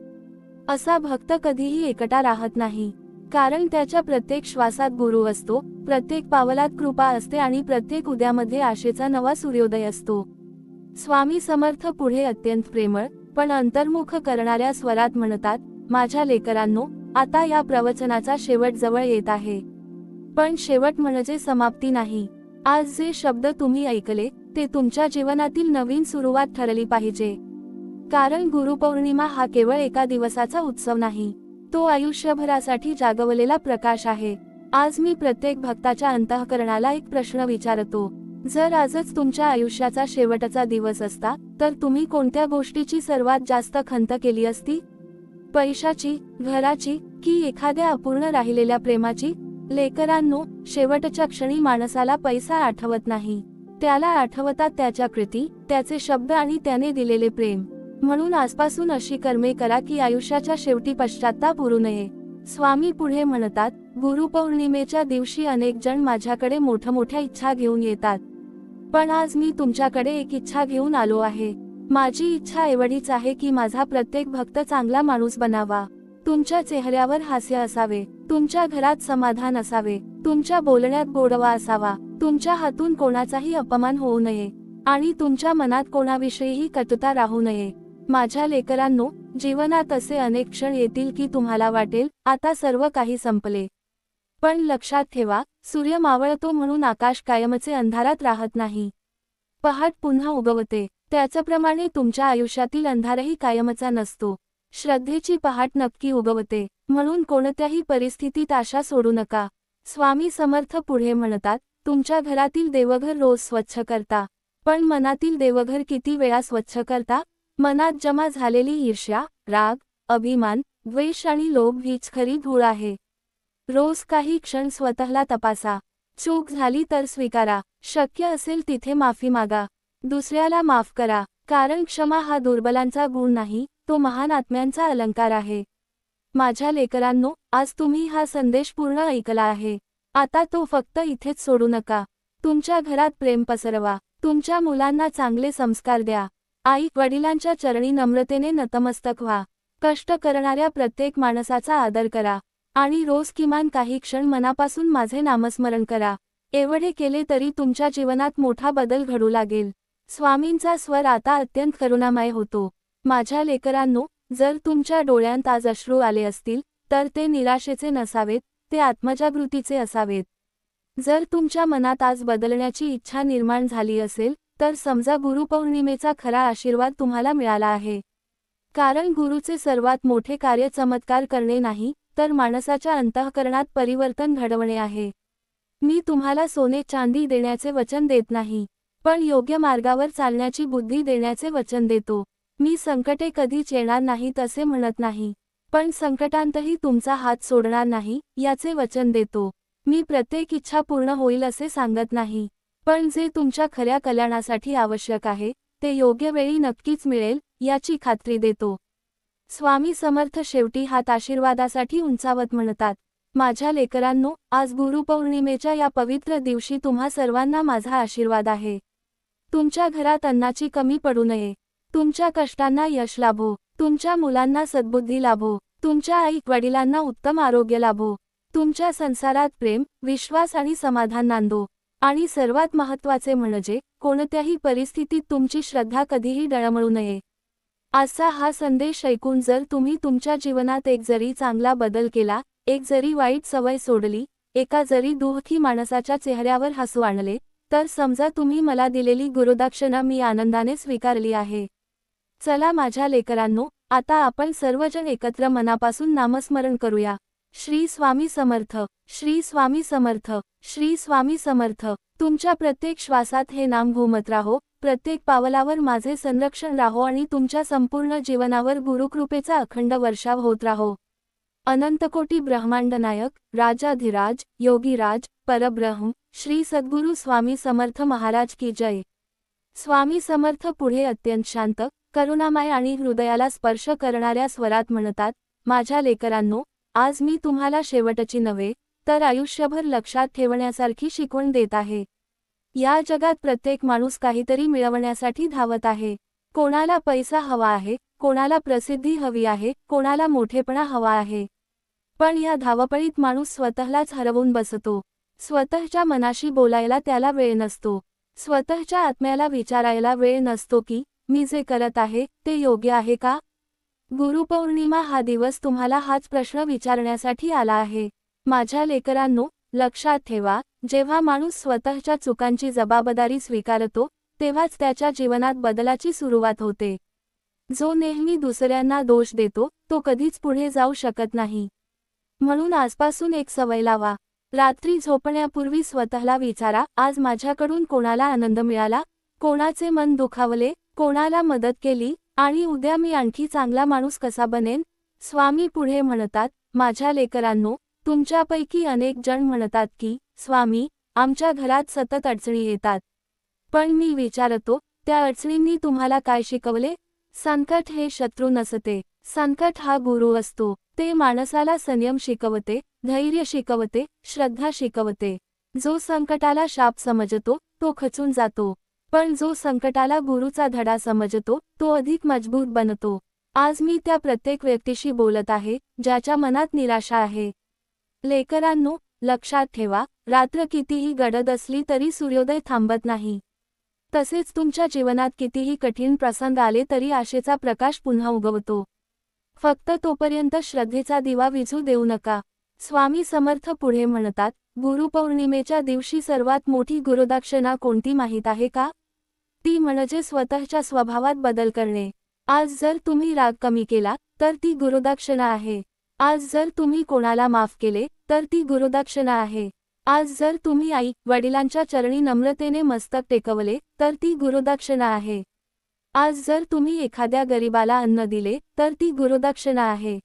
Speaker 1: असा भक्त कधीही एकटा राहत नाही. कारण त्याच्या प्रत्येक श्वासात गुरु असतो, प्रत्येक पावलात कृपा असते आणि प्रत्येक उद्यामध्ये आशेचा नवा सूर्योदय असतो. स्वामी समर्थ पुढे अत्यंत प्रेमळ पण अंतर्मुख करणाऱ्या स्वरात म्हणतात, माझ्या लेकरांनो, आता या प्रवचनाचा शेवट जवळ येत आहे. पण शेवट म्हणजे समाप्ती नाही. आज जे शब्द तुम्ही ऐकले ते तुमच्या जीवनातील नवीन सुरुवात ठरली पाहिजे. कारण गुरुपौर्णिमा हा केवळ एका दिवसाचा उत्सव नाही, तो आयुष्यभरासाठी जागवलेला प्रकाश आहे. आज मी प्रत्येक भक्ताच्या अंतःकरणाला एक प्रश्न विचारतो, जर आजच तुमच्या आयुष्याचा शेवटचा दिवस असता तर तुम्ही कोणत्या गोष्टीची सर्वात जास्त खंत केली असती? पैशाची, घराची, की एखाद्या अपूर्ण राहिलेल्या प्रेमाची? लेकरांनो, शेवटच्या क्षणी माणसाला पैसा आठवत नाही, त्याला आठवतात त्याच्या कृती, त्याचे शब्द आणि त्याने दिलेले प्रेम. म्हणून आजपासून अशी कर्मे करा की आयुष्याच्या शेवटी पश्चात्ताप उरू नये. स्वामी पुढे म्हणतात, गुरुपौर्णिमेच्या दिवशी अनेक जण माझ्याकडे मोठमोठ्या इच्छा घेऊन येतात. पण आज मी तुमच्याकडे एक इच्छा घेऊन आलो आहे. माझी इच्छा एवढीच आहे की माझा प्रत्येक भक्त चांगला माणूस बनावा. तुमच्या चेहऱ्यावर हास्य असावे, तुमच्या घरात समाधान असावे, तुमच्या बोलण्यात गोडवा असावा, तुमच्या हातून कोणाचाही अपमान होऊ नये आणि तुमच्या मनात कोणाविषयीही कटुता राहू नये. माझ्या लेकरांनो, जीवनात असे अनेक क्षण येतील की तुम्हाला वाटेल आता सर्व काही संपले. पण लक्षात ठेवा, सूर्य मावळतो म्हणून आकाश कायमचे अंधारात राहत नाही. पहाट पुन्हा उगवते, त्याचप्रमाणे तुमच्या आयुष्यातील अंधारही कायमचा नसतो. श्रद्धेची पहाट नक्की उगवते, म्हणून कोणत्याही परिस्थितीत आशा सोडू नका. स्वामी समर्थ पुढे म्हणतात, तुमच्या घरातील देवघर रोज स्वच्छ करता, पण मनातील देवघर किती वेळा स्वच्छ करता? मनात जमा झालेली ईर्ष्या, राग, अभिमान, द्वेष आणि लोभ हीच खरी धूळ आहे. रोज काही क्षण स्वतःला तपासा. चूक झाली तर स्वीकारा, शक्य असेल तिथे माफी मागा, दुसऱ्याला माफ करा. कारण क्षमा हा दुर्बलांचा गुण नाही, तो महान आत्म्यांचा अलंकार आहे. माझ्या लेकरांनो, आज तुम्ही हा संदेश पूर्ण ऐकला आहे. आता तो फक्त इथेच सोडू नका. तुमच्या घरात प्रेम पसरवा, तुमच्या मुलांना चांगले संस्कार द्या. आई वडिलांच्या चरणी नम्रतेने नतमस्तक व्हा. कष्ट करणाऱ्या प्रत्येक माणसाचा आदर करा आणि रोज किमान काही क्षण मनापासून माझे नामस्मरण करा. एवढे केले तरी तुमच्या जीवनात मोठा बदल घडू लागेल. स्वामींचा स्वर आता अत्यंत करुणामय होतो. माझ्या लेकरांनो, जर तुमच्या डोळ्यांत आज अश्रू आले असतील तर ते निराशेचे नसावेत, ते आत्मजागृतीचे असावेत. जर तुमच्या मनात आज बदलण्याची इच्छा निर्माण झाली असेल तर समजा गुरुपौर्णिमेचा खरा आशीर्वाद तुम्हाला मिळाला आहे. कारण गुरुचे सर्वात मोठे कार्य चमत्कार करणे नाही, तर माणसाच्या अंतःकरणात परिवर्तन घडवणे आहे. मी तुम्हाला सोने चांदी देण्याचे वचन देत नाही, पण योग्य मार्गावर चालण्याची बुद्धी देण्याचे वचन देतो. मी संकटे कधीच येणार नाहीत असे म्हणत नाही, पण संकटांतही तुमचा हात सोडणार नाही याचे वचन देतो. मी प्रत्येक इच्छा पूर्ण होईल असे सांगत नाही, पण जे तुमच्या खऱ्या कल्याणासाठी आवश्यक आहे ते योग्य वेळी नक्कीच मिळेल याची खात्री देतो. स्वामी समर्थ शेवटी हात आशीर्वादासाठी उंचावत म्हणतात, माझ्या लेकरांनो, आज गुरुपौर्णिमेच्या या पवित्र दिवशी तुम्हा सर्वांना माझा आशीर्वाद आहे. तुमच्या घरात अन्नाची कमी पडू नये, तुमच्या कष्टांना यश लाभो, तुमच्या मुलांना सद्बुद्धी लाभो, तुमच्या आई वडिलांना उत्तम आरोग्य लाभो, तुमच्या संसारात प्रेम, विश्वास आणि समाधान नांदो. आणि सर्वात महत्त्वाचे म्हणजे कोणत्याही परिस्थितीत तुमची श्रद्धा कधीही डळमळू नये. आजचा हा संदेश ऐकून जर तुम्ही तुमच्या जीवनात एक जरी चांगला बदल केला, एक जरी वाईट सवय सोडली, एका जरी दुःखी माणसाच्या चेहऱ्यावर हसू आणले, तर समजा तुम्ही मला दिलेली गुरुदक्षिणा मी आनंदाने स्वीकारली आहे. चला माझ्या लेकरांनो, आता आपण सर्वजण एकत्र मनापासून नामस्मरण करूया. श्री स्वामी समर्थ, श्री स्वामी समर्थ, श्री स्वामी समर्थ. तुमच्या प्रत्येक श्वासात हे नाम घुमत राहो, प्रत्येक पावलावर माझे संरक्षण राहो आणि तुमच्या संपूर्ण जीवनावर गुरुकृपेचा अखंड वर्षाव होत राहो. अनंतकोटी ब्रह्मांड नायक, राजाधिराज, योगीराज, परब्रह्म, श्री सद्गुरु स्वामी समर्थ महाराज की जय. स्वामी समर्थ पुढे अत्यंत शांत, करुणामय आणि हृदयाला स्पर्श करणाऱ्या स्वरात म्हणतात, माझ्या लेकरांनो, आज मी तुम्हाला शेवटची नव्हे, तर आयुष्यभर लक्षात ठेवण्यासारखी शिकवण देत आहे. या जगात प्रत्येक माणूस काहीतरी मिळवण्यासाठी धावत आहे. कोणाला पैसा हवा आहे, कोणाला प्रसिद्धी हवी आहे, कोणाला मोठेपणा हवा आहे. पण या धावपळीत माणूस स्वतःलाच हरवून बसतो. स्वतःच्या मनाशी बोलायला त्याला वेळ नसतो. स्वतःच्या आत्म्याला विचारायला वेळ नसतो की मी जे करत आहे ते योग्य आहे का? गुरुपौर्णिमा हा दिवस तुम्हाला हाच प्रश्न विचारण्यासाठी आला आहे. माझ्या लेकरांनो, लक्षात ठेवा, जेव्हा माणूस स्वतःच्या चुकांची जबाबदारी स्वीकारतो, तेव्हाच त्याच्या जीवनात बदलाची सुरुवात होते. जो नेहमी दुसऱ्यांना दोष देतो, तो कधीच पुढे जाऊ शकत नाही. म्हणून आजपासून एक सवय लावा. रात्री झोपण्यापूर्वी स्वतःला विचारा, आज माझ्याकडून कोणाला आनंद मिळाला, कोणाचे मन दुखावले, कोणाला मदत केली, आणि उद्या मी आणखी चांगला माणूस कसा बनेन. स्वामी पुढे म्हणतात, माझ्या लेकरांनो, तुमच्यापैकी अनेक जण म्हणतात की स्वामी, आमच्या घरात सतत अडचणी येतात. पण मी विचारतो, त्या अडचणींनी तुम्हाला काय शिकवले? संकट हे शत्रू नसते, संकट हा गुरु असतो. ते माणसाला संयम शिकवते, धैर्य शिकवते, श्रद्धा शिकवते. जो संकटाला शाप समजतो, तो खचून जातो. पण जो संकटाला गुरुचा धडा समजतो, तो अधिक मजबूत बनतो. आज मी त्या प्रत्येक व्यक्तीशी बोलत आहे, ज्याच्या मनात निराशा आहे. लेकरांनो, लक्षात ठेवा, रात्र कितीही गडद असली तरी सूर्योदय थांबत नाही. तसेच तुमच्या जीवनात कितीही कठीण प्रसंग आले तरी आशेचा प्रकाश पुन्हा उगवतो. फक्त तोपर्यंत श्रद्धेचा दिवा विझू देऊ नका. स्वामी समर्थ पुढे म्हणतात, गुरुपौर्णिमेच्या दिवशी सर्वात मोठी गुरुदक्षिणा कोणती माहीत आहे का? ती म्हणजे स्वतःच्या स्वभावात बदल करणे. आज जर तुम्ही राग कमी केला, तर ती गुरुदक्षिणा आहे. आज जर तुम्ही कोणाला माफ केले, तर ती गुरुदक्षिणा आहे. आज जर तुम्ही आई वडिलांच्या चरणी नम्रतेने मस्तक टेकवले, तर ती गुरुदक्षिणा आहे. आज जर तुम्ही एखाद्या गरीबाला अन्न दिले, तर ती गुरुदक्षिणा आहे.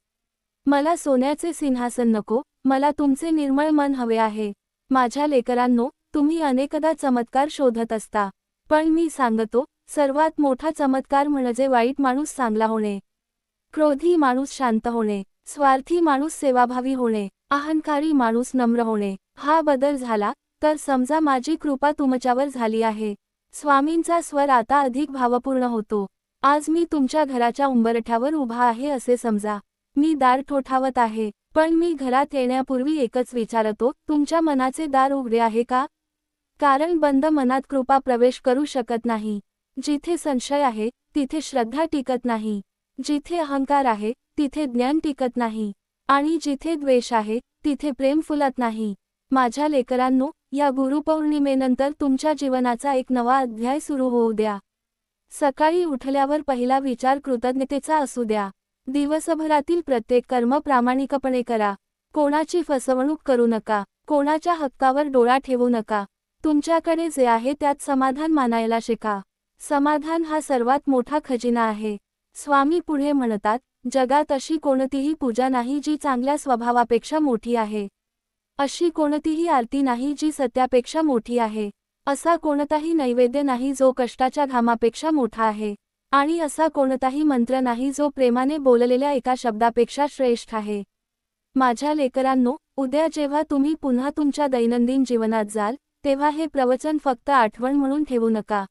Speaker 1: मला सोन्याचे सिंहासन नको, मला तुमचे निर्मळ मन हवे आहे. माझ्या लेकरांनो, तुम्ही अनेकदा चमत्कार शोधत असता. पण मी सांगतो, सर्वात मोठा चमत्कार म्हणजे वाईट माणूस चांगला होणे, क्रोधी माणूस शांत होणे, स्वार्थी माणूस सेवाभावी होणे, अहंकारी माणूस नम्र होणे. हा बदल झाला, तर समजा माझी कृपा तुमच्यावर झाली आहे. स्वामींचा स्वर आता अधिक भावपूर्ण होतो. आज मी तुमच्या घराच्या उंबरठ्यावर उभा आहे असे समजा. मी दार ठोठावत आहे, पण मी घरात येण्यापूर्वी एकच विचारतो, तुमच्या मनाचे दार उघडे आहे का? कारण बंद मनात कृपा प्रवेश करू शकत नाही. जिथे संशय आहे, तिथे श्रद्धा टिकत नाही. जिथे अहंकार आहे, तिथे ज्ञान टिकत नाही. आणि जिथे द्वेष आहे, तिथे प्रेम फुलत नाही. माझ्या लेकरांनो, या गुरुपौर्णिमेनंतर तुमच्या जीवनाचा एक नवा अध्याय सुरू होऊ द्या. सकाळी उठल्यावर पहिला विचार कृतज्ञतेचा असू द्या. दिवसभरातील प्रत्येक कर्म प्रामाणिकपणे करा. कोणाची फसवणूक करू नका, कोणाच्या हक्कावर डोळा ठेवू नका. तुमच्याकडे जे आहे त्यात समाधान मानायला शिका. समाधान हा सर्वात मोठा खजिना आहे. स्वामी पुढे म्हणतात, जगात अशी कोणतीही पूजा नाही जी चांगल्या स्वभावापेक्षा मोठी आहे. अशी कोणतीही आरती नाही जी सत्यापेक्षा मोठी आहे. असा कोणताही नैवेद्य नाही जो कष्टाच्या घामापेक्षा मोठा आहे. आणि असा कोणताही मंत्र नाही जो प्रेमाने बोललेल्या एका शब्दापेक्षा श्रेष्ठ आहे. माझ्या लेकरांनो, उद्या जेव्हा तुम्ही पुन्हा तुमच्या दैनंदिन जीवनात जाल, तेव्हा हे प्रवचन फक्त आठवण म्हणून ठेवू नका.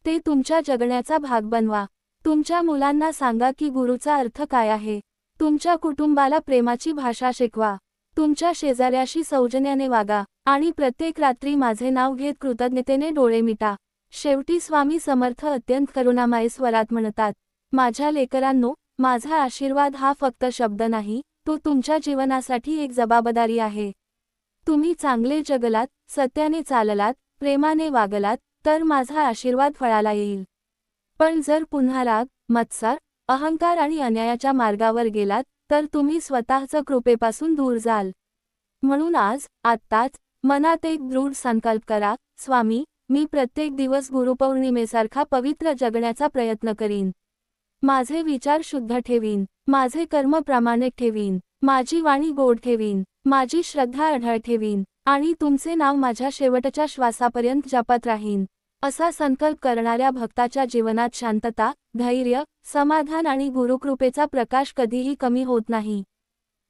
Speaker 1: ते तुमच्या जगण्याचा भाग बनवा. तुमच्या मुलांना सांगा की गुरुचा अर्थ काय आहे. तुमच्या कुटुंबाला प्रेमाची भाषा शिकवा. तुमच्या शेजाऱ्याशी सौजन्याने वागा. आणि प्रत्येक रात्री माझे नाव घेत कृतज्ञतेने डोळे मिटा. शेवटी स्वामी समर्थ अत्यंत करुणामय स्वरात म्हणतात, माझ्या लेकरांनो, माझा आशीर्वाद हा फक्त शब्द नाही, तो तुमच्या जीवनासाठी एक जबाबदारी आहे. तुम्ही चांगले जगलात, सत्याने चाललात, प्रेमाने वागलात, तर माझा आशीर्वाद फळाला येईल. पण जर पुन्हा राग, मत्सर, अहंकार आणि अन्यायाच्या मार्गावर गेलात, तर तुम्ही स्वतःच्या कृपेपासून दूर जाल. म्हणून आज, आत्ताच, मनात एक दृढ संकल्प करा, स्वामी, मी प्रत्येक दिवस गुरुपौर्णिमेसारखा पवित्र जगण्याचा प्रयत्न करीन. माझे विचार शुद्ध ठेवीन, माझे कर्म प्रामाणिक ठेवीन, माझी वाणी गोड ठेवीन, माझी श्रद्धा अढळ ठेवीन, आणि तुमचे नाव माझ्या शेवटच्या श्वासापर्यंत जपत राहीन. असा संकल्प करणाऱ्या भक्ताच्या जीवनात शांतता, धैर्य, समाधान आणि गुरुकृपेचा प्रकाश कधीही कमी होत नाही.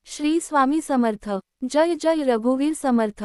Speaker 1: श्री स्वामी समर्थ. जय जय रघुवीर समर्थ.